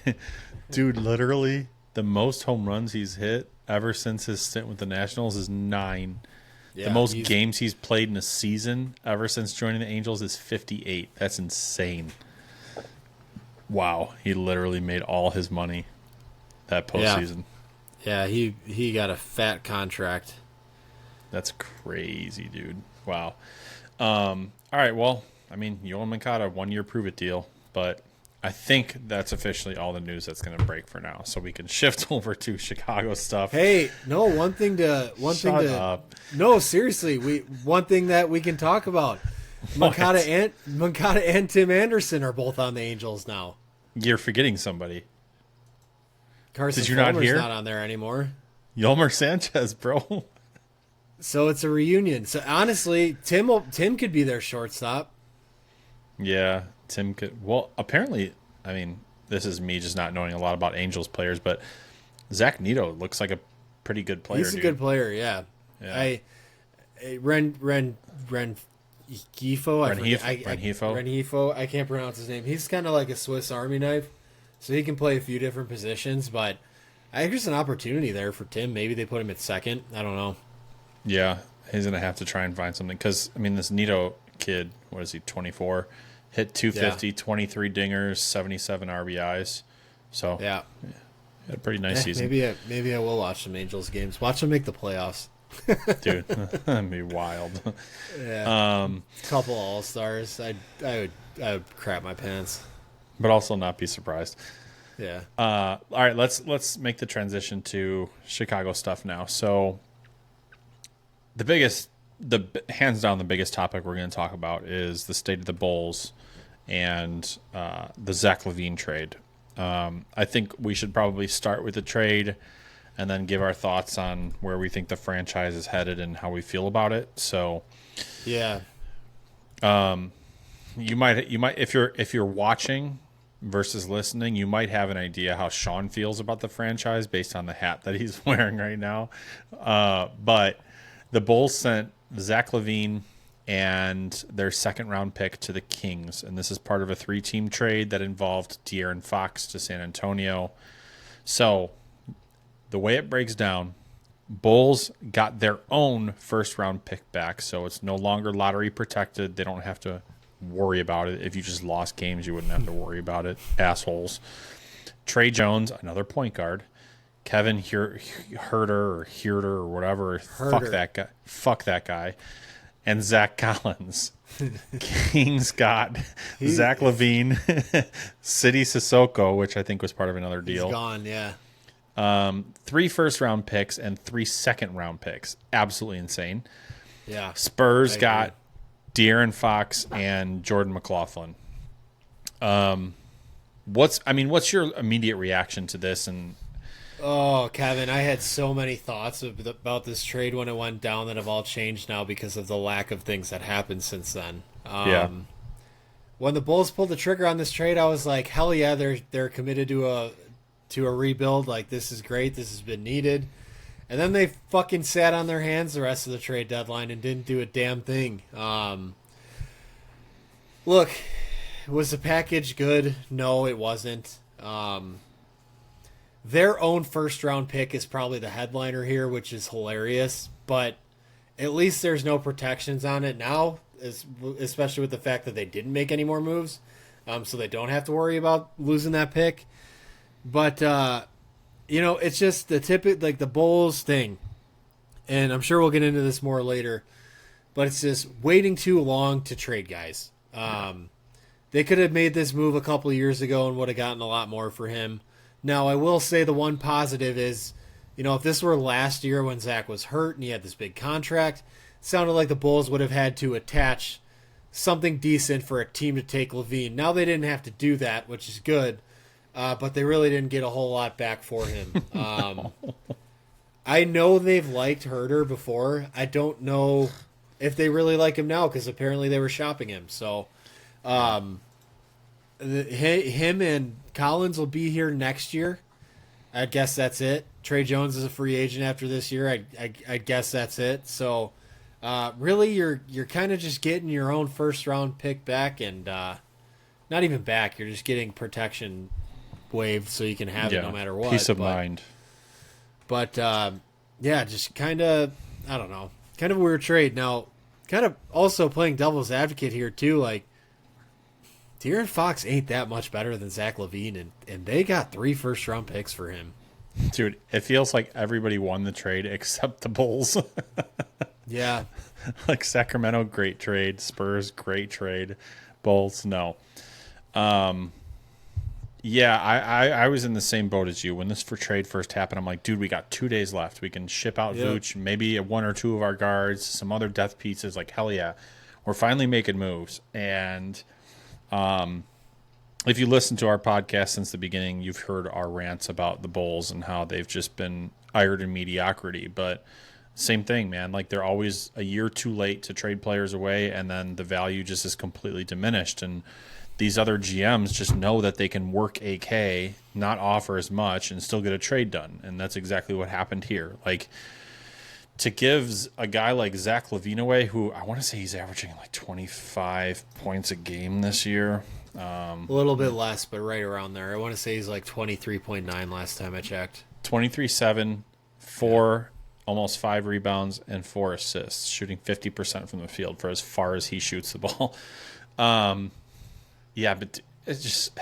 Dude, literally the most home runs he's hit ever since his stint with the Nationals is 9. Yeah, the most games he's played in a season ever since joining the Angels is 58. That's insane. Wow, he literally made all his money that postseason. Yeah, he got a fat contract. That's crazy, dude. Wow. All right, well, I mean, Yoan Moncada, 1-year prove-it deal, but I think that's officially all the news that's going to break for now, so we can shift over to Chicago stuff. Hey, no, Shut up. No, seriously, one thing that we can talk about. Moncada and Tim Anderson are both on the Angels now. You're forgetting somebody. Carson Did you not Fulmer's hear? Not on there anymore. Yolmer Sanchez, bro. So it's a reunion. So honestly, Tim could be their shortstop. Yeah, Tim could. Well, apparently, I mean, this is me just not knowing a lot about Angels players, but Zach Neto looks like a pretty good player. He's a good player, yeah. Renhefo. I can't pronounce his name. He's kind of like a Swiss Army knife, so he can play a few different positions. But I think there's an opportunity there for Tim. Maybe they put him at second. I don't know. Yeah, he's gonna have to try and find something because I mean, this Nito kid, what is he, 24, hit 250, 23 dingers, 77 RBIs. So yeah, had a pretty nice season. Maybe I will watch some Angels games. Watch them make the playoffs. Dude, that'd be wild. Yeah. Couple All-Stars. I would crap my pants. But also not be surprised. Yeah. All right, let's make the transition to Chicago stuff now. So hands down the biggest topic we're going to talk about is the state of the Bulls and the Zach LaVine trade. I think we should probably start with the trade and then give our thoughts on where we think the franchise is headed and how we feel about it. So, yeah, you might if you're watching versus listening, you might have an idea how Sean feels about the franchise based on the hat that he's wearing right now. But the Bulls sent Zach LaVine and their second round pick to the Kings, and this is part of a 3-team trade that involved De'Aaron Fox to San Antonio. So the way it breaks down, Bulls got their own first-round pick back, so it's no longer lottery protected. They don't have to worry about it. If you just lost games, you wouldn't have to worry about it. Assholes. Trey Jones, another point guard. Kevin Herter or whatever. Herter. Fuck that guy. And Zach Collins. Kings got Zach LaVine, City Sissoko, which I think was part of another deal. He's gone, yeah. 3 first-round picks and 3 second-round picks. Absolutely insane. Yeah. Spurs got De'Aaron Fox and Jordan McLaughlin. What's your immediate reaction to this? And oh, Kevin, I had so many thoughts about this trade when it went down that have all changed now because of the lack of things that happened since then. When the Bulls pulled the trigger on this trade, I was like, hell yeah, they're committed to a rebuild. Like, this is great. This has been needed. And then they fucking sat on their hands the rest of the trade deadline and didn't do a damn thing. Look, was the package good? No, it wasn't. Their own first-round pick is probably the headliner here, which is hilarious. But at least there's no protections on it now, especially with the fact that they didn't make any more moves. So they don't have to worry about losing that pick. But, it's just the like the Bulls thing. And I'm sure we'll get into this more later. But it's just waiting too long to trade guys. They could have made this move a couple of years ago and would have gotten a lot more for him. Now, I will say the one positive is, if this were last year when Zach was hurt and he had this big contract, it sounded like the Bulls would have had to attach something decent for a team to take LaVine. Now they didn't have to do that, which is good. But they really didn't get a whole lot back for him. I know they've liked Herter before. I don't know if they really like him now because apparently they were shopping him. So him and Collins will be here next year. I guess that's it. Trey Jones is a free agent after this year. I guess that's it. So really, you're kind of just getting your own first round pick back, and not even back. You're just getting protection waived so you can have it no matter what. Peace of mind. But just kind of, I don't know, kind of a weird trade. Now, kind of also playing devil's advocate here too. Like, De'Aaron Fox ain't that much better than Zach LaVine, and they got 3 first-round picks for him. Dude, it feels like everybody won the trade except the Bulls. Yeah. Like Sacramento, great trade. Spurs, great trade. Bulls, no. Yeah, I was in the same boat as you. When this trade first happened, I'm like, dude, we got 2 days left. We can ship out Vooch, maybe 1 or 2 of our guards, some other depth pieces. Like, hell yeah. We're finally making moves. And if you listen to our podcast since the beginning, you've heard our rants about the Bulls and how they've just been mired in mediocrity. But same thing, man. Like, they're always a year too late to trade players away, and then the value just is completely diminished. And these other GMs just know that they can work AK, not offer as much, and still get a trade done. And that's exactly what happened here. Like, to give a guy like Zach LaVine away, who I want to say he's averaging like 25 points a game this year. A little bit less, but right around there. I want to say he's like 23.9 last time I checked. 23-7, 4, almost 5 rebounds, and 4 assists, shooting 50% from the field for as far as he shoots the ball. Yeah, but it's just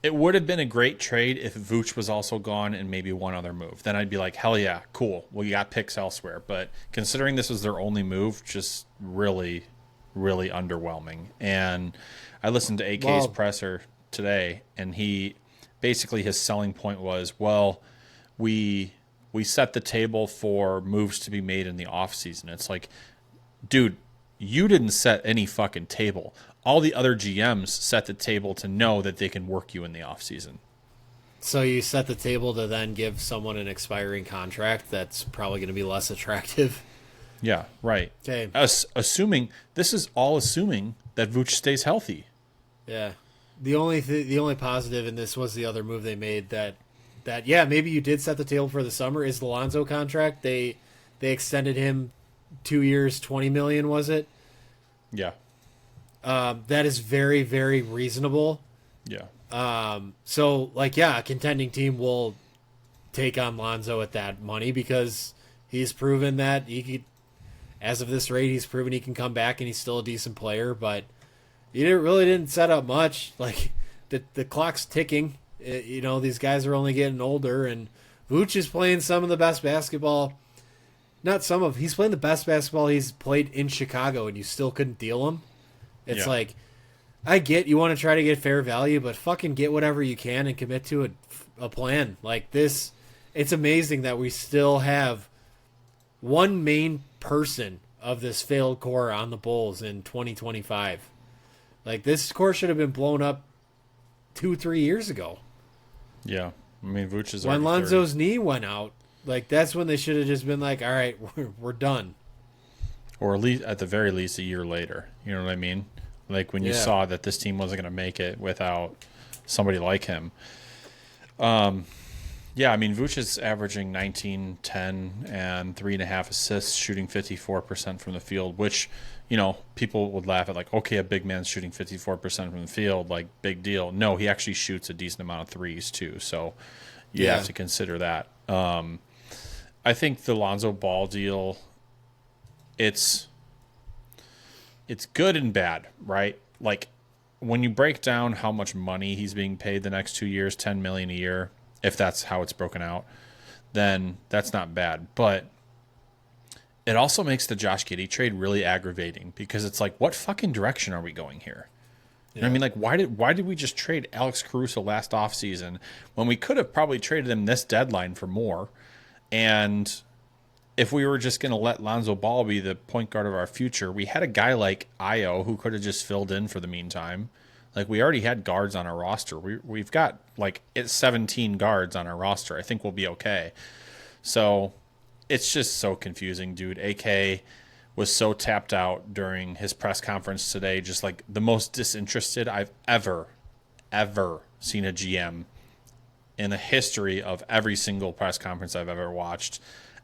it would have been a great trade if Vooch was also gone and maybe one other move. Then I'd be like, hell yeah, cool. Well, you got picks elsewhere. But considering this was their only move, just really, really underwhelming. And I listened to AK's presser today, and he basically his selling point was, well, we set the table for moves to be made in the offseason. It's like, dude, you didn't set any fucking table. All the other GMs set the table to know that they can work you in the offseason. So you set the table to then give someone an expiring contract that's probably going to be less attractive. Yeah, right. Okay. Assuming this is all assuming that Vooch stays healthy. Yeah. The only positive in this was the other move they made that yeah, maybe you did set the table for the summer is the Lonzo contract. They extended him 2 years, $20 million, was it? Yeah. That is very, very reasonable. Yeah. So like, yeah, a contending team will take on Lonzo at that money because he's proven that he could, as of this rate, he's proven he can come back and he's still a decent player, but you didn't set up much. Like the clock's ticking. These guys are only getting older, and Vooch is playing some of the best basketball. He's playing the best basketball he's played in Chicago, and you still couldn't deal him. It's like, I get you want to try to get fair value, but fucking get whatever you can and commit to a plan. Like this, it's amazing that we still have one main person of this failed core on the Bulls in 2025. Like this core should have been blown up 2-3 years ago. Yeah. I mean, Vooch is when Lonzo's knee went out. Like that's when they should have just been like, all right, we're done. Or at the very least a year later. You know what I mean? Like when you saw that this team wasn't going to make it without somebody like him. Yeah, I mean, Vooch is averaging 19, 10, and 3.5 assists, shooting 54% from the field, which, people would laugh at, like, okay, a big man's shooting 54% from the field, like, big deal. No, he actually shoots a decent amount of threes, too, so you have to consider that. I think the Lonzo Ball deal, it's good and bad, right? Like, when you break down how much money he's being paid the next 2 years, $10 million a year, if that's how it's broken out, then that's not bad. But it also makes the Josh Giddey trade really aggravating because it's like, what fucking direction are we going here? You know what I mean? Like, why did we just trade Alex Caruso last offseason when we could have probably traded him this deadline for more? And if we were just going to let Lonzo Ball be the point guard of our future, we had a guy like Io who could have just filled in for the meantime. Like, we already had guards on our roster. We've got, 17 guards on our roster. I think we'll be okay. So, it's just so confusing, dude. AK was so tapped out during his press conference today. Just, the most disinterested I've ever seen a GM in the history of every single press conference I've ever watched.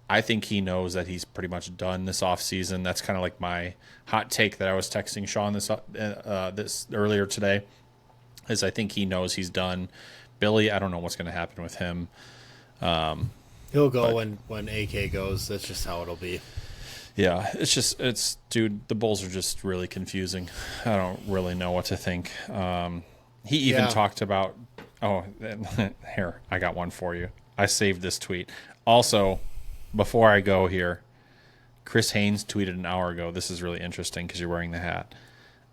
I think he knows that he's pretty much done this offseason. That's kind of like my hot take that I was texting Sean this earlier today, is I think he knows he's done. Billy, I don't know what's going to happen with him. He'll go when AK goes. That's just how it'll be. Yeah, dude, the Bulls are just really confusing. I don't really know what to think. He even talked about, here, I got one for you. I saved this tweet. Also, before I go here, Chris Haynes tweeted an hour ago. This is really interesting because you're wearing the hat.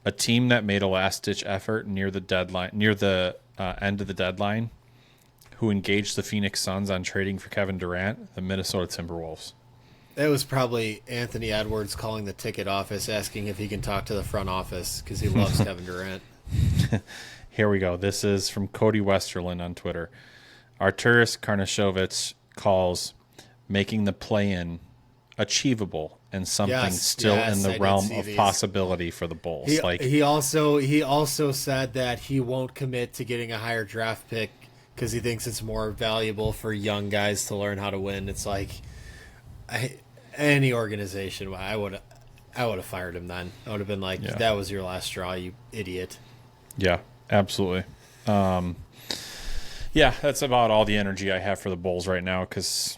A team that made a last-ditch effort near the end of the deadline, who engaged the Phoenix Suns on trading for Kevin Durant, the Minnesota Timberwolves. It was probably Anthony Edwards calling the ticket office, asking if he can talk to the front office because he loves Kevin Durant. Here we go. This is from Cody Westerland on Twitter. Arturas Karnisovas calls making the play-in achievable and something still in the realm of possibility for the Bulls. He also said that he won't commit to getting a higher draft pick because he thinks it's more valuable for young guys to learn how to win. It's like, Any organization, I would have fired him then. I would have been like, that was your last straw, you idiot. Yeah, absolutely. Yeah, that's about all the energy I have for the Bulls right now because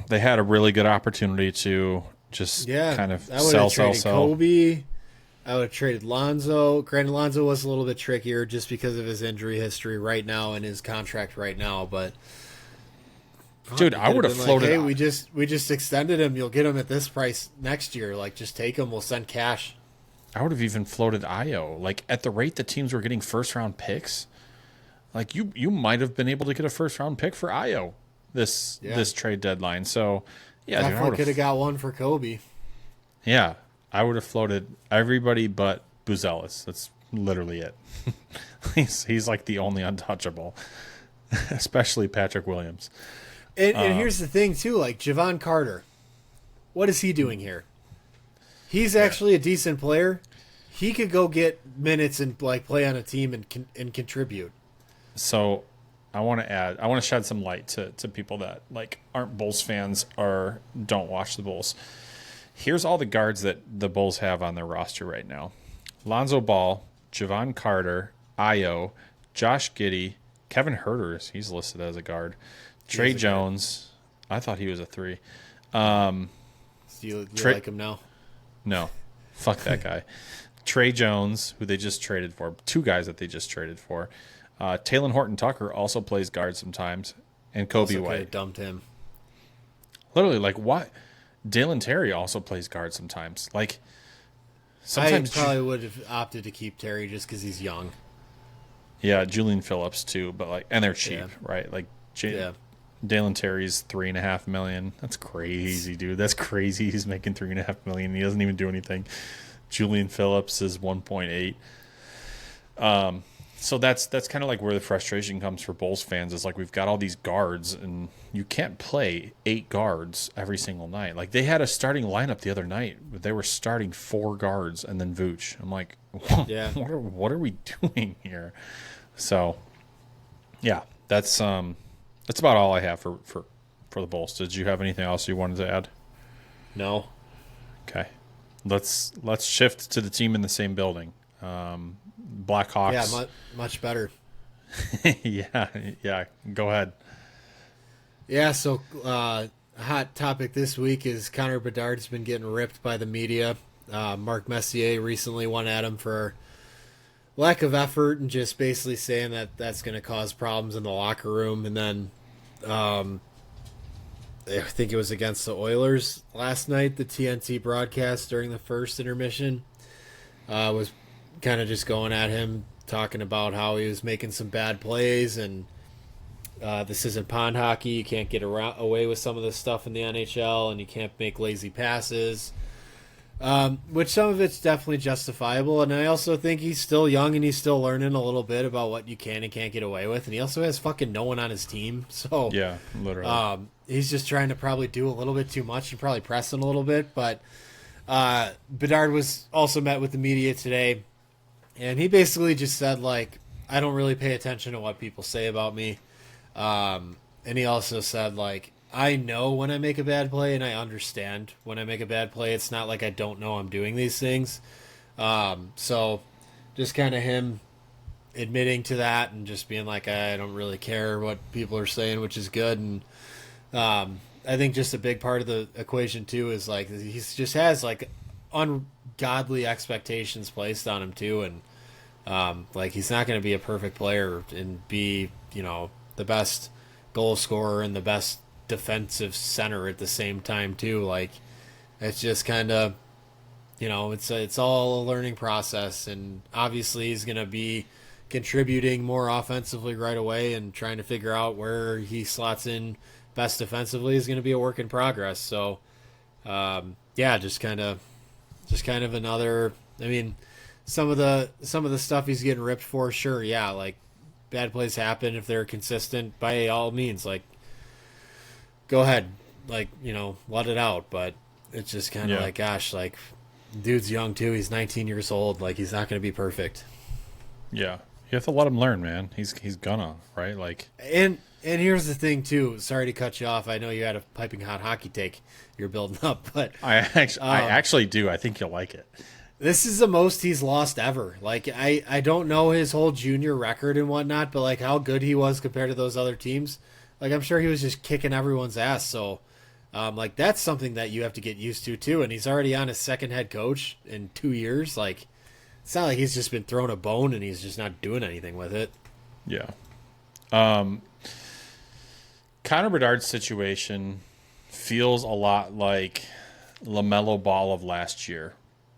they had a really good opportunity to just kind of sell. Kobe. I would have traded Lonzo. Granted, Lonzo was a little bit trickier just because of his injury history right now and his contract right now. But dude, I would have floated. Like, hey, we just extended him. You'll get him at this price next year. Like, just take him. We'll send cash. I would have even floated Io. Like, at the rate the teams were getting first round picks, like you might have been able to get a first round pick for Io this trade deadline. So yeah, definitely could have got one for Kobe. Yeah, I would have floated everybody but Buzelis. That's literally it. he's like the only untouchable, especially Patrick Williams. And here's the thing too, like Javon Carter, what is he doing here? He's actually a decent player. He could go get minutes and like play on a team and contribute. So I want to shed some light to people that like aren't Bulls fans or don't watch the Bulls. Here's all the guards that the Bulls have on their roster right now. Lonzo Ball, Javon Carter, Io, Josh Giddey, Kevin Huerter, he's listed as a guard. Trey Jones, I thought he was a 3. Do you like him now? No, fuck that guy. Trey Jones, who they just traded for, 2 guys that they just traded for. Talen Horton-Tucker also plays guard sometimes, and Kobe also White. Dumped him. Literally, like what? Dalen Terry also plays guard sometimes. Like sometimes I probably would have opted to keep Terry just because he's young. Yeah, Julian Phillips too, but like, and they're cheap, right? Like, Dalen Terry's $3.5 million. That's crazy, dude. That's crazy. He's making $3.5 million. He doesn't even do anything. Julian Phillips is 1.8. So that's kind of like where the frustration comes for Bulls fans is like we've got all these guards and you can't play 8 guards every single night. Like they had a starting lineup the other night, but they were starting 4 guards and then Vooch. I'm like, what are we doing here? So yeah, that's about all I have for the Bulls. Did you have anything else you wanted to add? No. Okay, let's shift to the team in the same building. Blackhawks. Yeah, much better. yeah. Go ahead. Yeah, so hot topic this week is Connor Bedard's been getting ripped by the media. Mark Messier recently went at him for lack of effort and just basically saying that that's going to cause problems in the locker room. And then I think it was against the Oilers last night, the TNT broadcast during the first intermission was kind of just going at him, talking about how he was making some bad plays and this isn't pond hockey. You can't get away with some of this stuff in the NHL and you can't make lazy passes, which some of it's definitely justifiable. And I also think he's still young and he's still learning a little bit about what you can and can't get away with. And he also has fucking no one on his team. So yeah, literally. He's just trying to probably do a little bit too much and probably pressing a little bit. But Bedard was also met with the media today. And he basically just said, like, I don't really pay attention to what people say about me. And he also said, like, I know when I make a bad play and I understand when I make a bad play. It's not like I don't know I'm doing these things. So just kind of him admitting to that and just being like, I don't really care what people are saying, which is good. And I think just a big part of the equation, too, is, like, he just has, like, ungodly expectations placed on him, too. And like he's not going to be a perfect player and be, you know, the best goal scorer and the best defensive center at the same time too. Like it's just kind of, you know, it's all a learning process, and obviously he's going to be contributing more offensively right away, and trying to figure out where he slots in best defensively is going to be a work in progress. So yeah, just kind of another, I mean, some of the stuff he's getting ripped for, sure, yeah, like bad plays happen. If they're consistent, by all means, like go ahead, like, you know, let it out. But it's just kind of like, gosh, like dude's young too. He's 19 years old. Like he's not going to be perfect. Yeah, you have to let him learn, man. He's gonna, right? Like, and And here's the thing, too. Sorry to cut you off. I know you had a piping hot hockey take you're building up, but I actually do. I think you'll like it. this is the most he's lost ever. Like, I don't know his whole junior record and whatnot, but, like, how good he was compared to those other teams. Like, I'm sure he was just kicking everyone's ass. So, like, that's something that you have to get used to, too. And he's already on his second head coach in 2 years. Like, it's not like he's just been thrown a bone and he's just not doing anything with it. Yeah. Connor Bedard's situation feels a lot like LaMelo Ball of last year,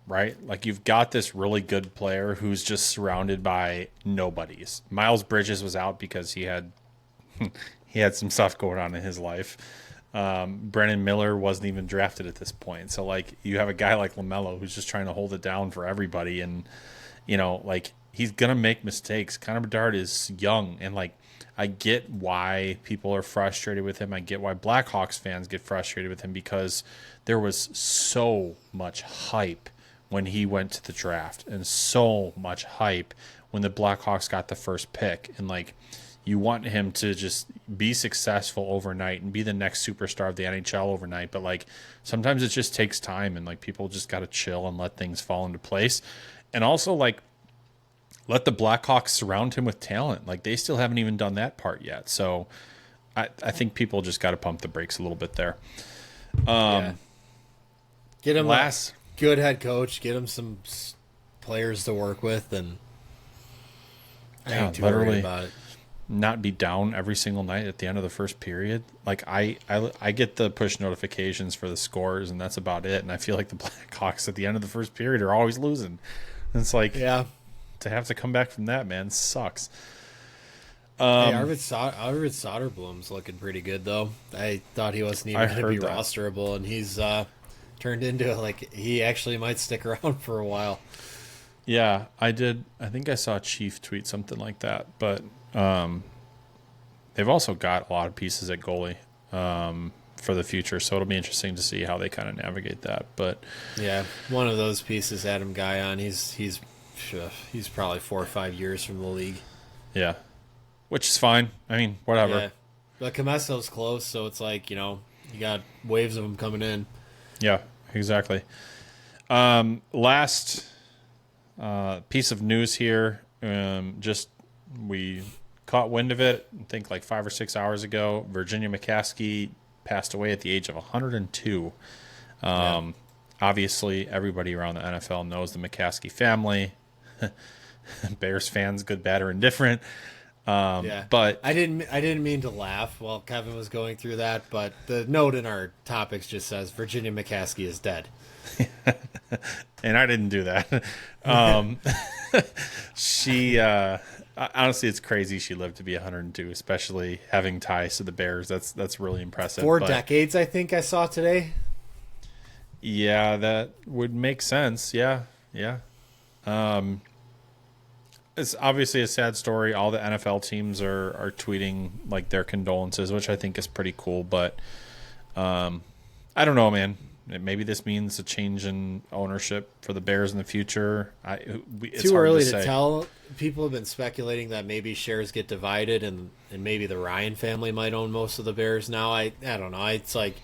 right? Like, you've got this really good player who's just surrounded by nobodies. Miles Bridges was out because he had some stuff going on in his life. Brennan Miller wasn't even drafted at this point. So, like, you have a guy like LaMelo who's just trying to hold it down for everybody. And, you know, like, he's going to make mistakes. Connor Bedard is young. And, like, I get why people are frustrated with him. I get why Blackhawks fans get frustrated with him, because there was so much hype when he went to the draft and so much hype when the Blackhawks got the first pick. And, like, you want him to just be successful overnight and be the next superstar of the NHL overnight. But, like, sometimes it just takes time, and, like, people just got to chill and let things fall into place. And also, like, let the Blackhawks surround him with talent. Like, they still haven't even done that part yet. So I think people just got to pump the brakes a little bit there. Yeah. Get him a last good head coach. Get him some players to work with, and I ain't too worried about it. Not be down every single night at the end of the first period. Like, I get the push notifications for the scores, and that's about it. And I feel like the Blackhawks at the end of the first period are always losing. And it's like, yeah, to have to come back from that, man, sucks. Hey, Arvid Soderblom's looking pretty good, though. I thought he wasn't even going to be rosterable, and he's turned into, like, he actually might stick around for a while. Yeah, I did. I think I saw Chief tweet something like that, but they've also got a lot of pieces at goalie for the future, so it'll be interesting to see how they kind of navigate that. But yeah, one of those pieces, Adam Guyon, he's probably 4 or 5 years from the league. Yeah, which is fine. I mean, whatever. Yeah. But Comesto's close, so it's like, you know, you got waves of them coming in. Yeah, exactly. Last piece of news here. Just we caught wind of it, I think like 5 or 6 hours ago. Virginia McCaskey passed away at the age of 102. Obviously, everybody around the NFL knows the McCaskey family. Bears fans, good, bad, or indifferent. But I didn't mean to laugh while Kevin was going through that, but the note in our topics just says Virginia McCaskey is dead. And I didn't do that. She honestly, it's crazy she lived to be 102, especially having ties to the Bears. That's really impressive. 4 decades, I think I saw today. Yeah, that would make sense. Yeah. It's obviously a sad story. All the NFL teams are tweeting like their condolences, which I think is pretty cool. But I don't know, man. Maybe this means a change in ownership for the Bears in the future. It's too early to tell. People have been speculating that maybe shares get divided, and maybe the Ryan family might own most of the Bears now. I don't know. It's like,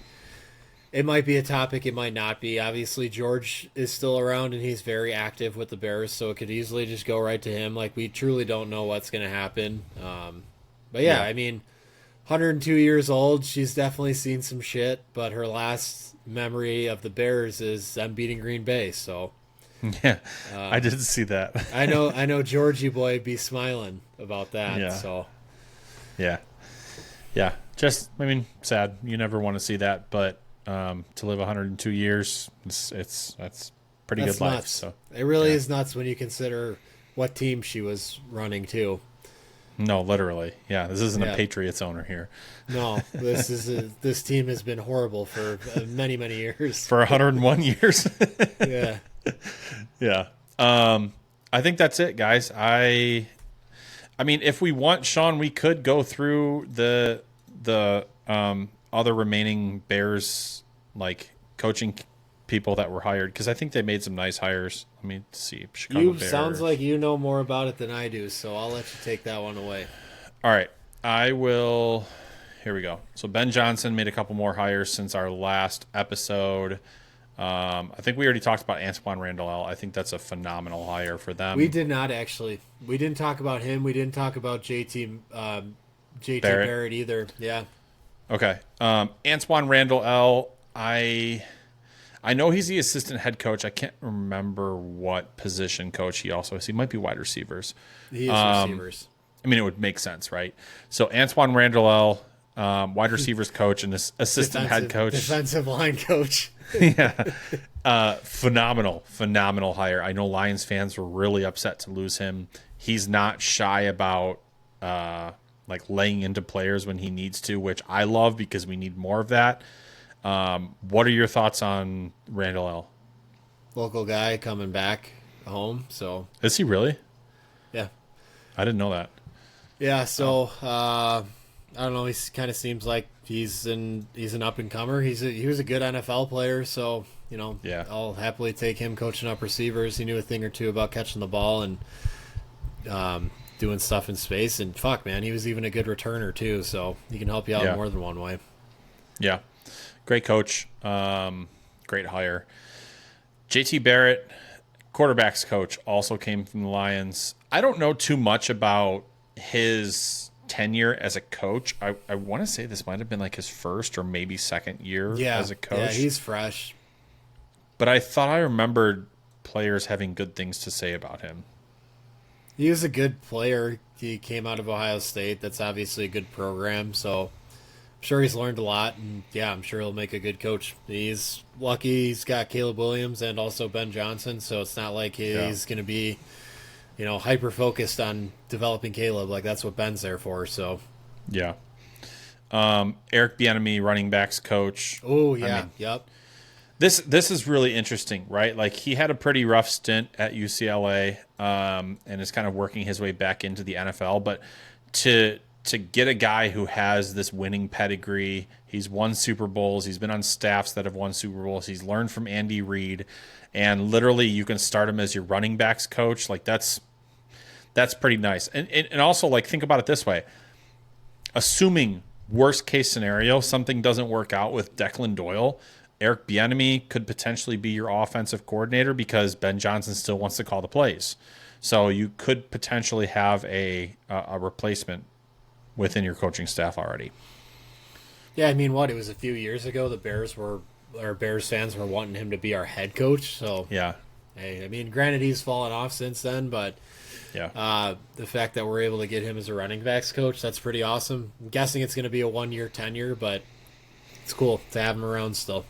it might be a topic, it might not be. Obviously, George is still around, and he's very active with the Bears, so it could easily just go right to him. Like, we truly don't know what's going to happen. But yeah, I mean, 102 years old, she's definitely seen some shit, but her last memory of the Bears is them beating Green Bay, so yeah, I didn't see that. I know Georgie boy would be smiling about that. Yeah. So yeah, just, I mean, sad. You never want to see that, but to live 102 years, that's pretty good life. Nuts. So it really is nuts when you consider what team she was running to. No, literally. Yeah, this isn't a Patriots owner here. No, this team has been horrible for many, many years. For 101 years. Yeah. Yeah. I think that's it, guys. I mean, if we want, Sean, we could go through the other remaining Bears like coaching people that were hired, because I think they made some nice hires. Let me see. Chicago Bears. Sounds like you know more about it than I do, so I'll let you take that one away. All right. I will. Here we go. So Ben Johnson made a couple more hires since our last episode. I think we already talked about Antoine Randall. I think that's a phenomenal hire for them. We did not actually. We didn't talk about him. We didn't talk about JT Barrett either. Yeah. Okay. Antoine Randall. I know he's the assistant head coach. I can't remember what position coach he also is. He might be wide receivers. He is receivers. I mean, it would make sense, right? So Antoine Randall, wide receivers coach and this assistant head coach. Defensive line coach. Yeah. Phenomenal hire. I know Lions fans were really upset to lose him. He's not shy about like laying into players when he needs to, which I love because we need more of that. What are your thoughts on Randall L? Local guy coming back home. So Is he really? yeah. I didn't know that. Yeah, so I don't know. He kind of seems like he's an up and comer. He was a good NFL player, so Yeah. I'll happily take him coaching up receivers. He knew a thing or two about catching the ball and doing stuff in space. And fuck, man, he was even a good returner too. So he can help you out more than one way. Yeah, great coach, great hire. JT Barrett, quarterbacks coach, also came from the Lions. I don't know too much about his tenure as a coach. I want to say this might have been like his first or maybe second year as a coach. Yeah, he's fresh. But I thought I remembered players having good things to say about him. He was a good player. He came out of Ohio State. That's obviously a good program. So I'm sure he's learned a lot. And yeah, I'm sure he'll make a good coach. He's lucky he's got Caleb Williams and also Ben Johnson. So it's not like he's going to be, hyper focused on developing Caleb. Like that's what Ben's there for. So yeah. Eric Bieniemy, running backs coach. Oh yeah. Yep. This is really interesting, right? Like he had a pretty rough stint at UCLA, and is kind of working his way back into the NFL. But to get a guy who has this winning pedigree, he's won Super Bowls, he's been on staffs that have won Super Bowls, he's learned from Andy Reid, and literally you can start him as your running backs coach. Like that's pretty nice. And also like think about it this way: assuming worst case scenario, something doesn't work out with Declan Doyle, Eric Bieniemy could potentially be your offensive coordinator because Ben Johnson still wants to call the plays. So you could potentially have a replacement within your coaching staff already. Yeah, I mean, it was a few years ago. The Bears fans were wanting him to be our head coach. So Yeah. hey, I mean, granted he's fallen off since then, but Yeah. the fact that we're able to get him as a running backs coach, that's pretty awesome. I'm guessing it's going to be a 1-year tenure, but it's cool to have him around still.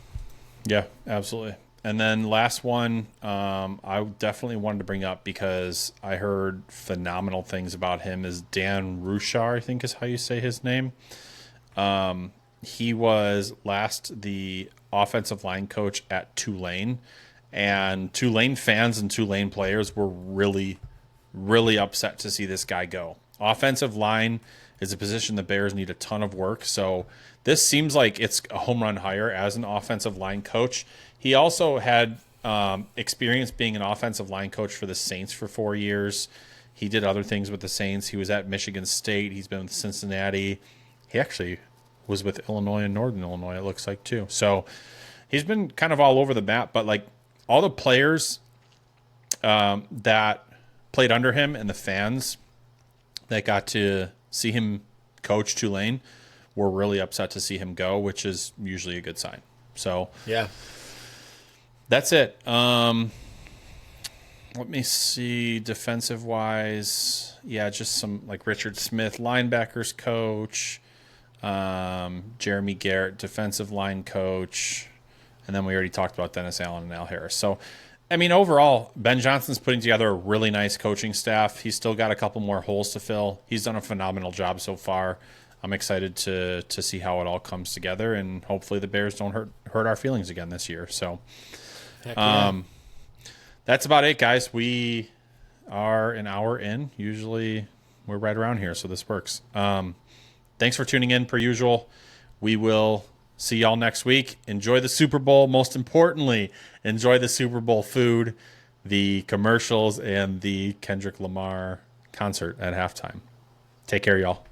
Yeah, absolutely. And then last one, I definitely wanted to bring up because I heard phenomenal things about him is Dan Rushar, I think is how you say his name. He was last the offensive line coach at Tulane, and Tulane fans and Tulane players were really, really upset to see this guy go. Offensive line is a position the Bears need a ton of work, so this seems like it's a home run hire as an offensive line coach. He also had experience being an offensive line coach for the Saints for 4 years. He did other things with the Saints. He was at Michigan State. He's been with Cincinnati. He actually was with Illinois and Northern Illinois, it looks like, too. So he's been kind of all over the map. But, like, all the players that played under him and the fans that got to see him coach Tulane were really upset to see him go, which is usually a good sign. So yeah, that's it. Let me see. Defensive wise, yeah, just some like Richard Smith, linebackers coach, Jeremy Garrett, defensive line coach, and then we already talked about Dennis Allen and Al Harris. So, I mean, overall, Ben Johnson's putting together a really nice coaching staff. He's still got a couple more holes to fill. He's done a phenomenal job so far. I'm excited to see how it all comes together, and hopefully the Bears don't hurt our feelings again this year. So, heck yeah. That's about it, guys. We are an hour in. Usually we're right around here, so this works. Thanks for tuning in, per usual. We will see y'all next week. Enjoy the Super Bowl. Most importantly, enjoy the Super Bowl food, the commercials, and the Kendrick Lamar concert at halftime. Take care, y'all.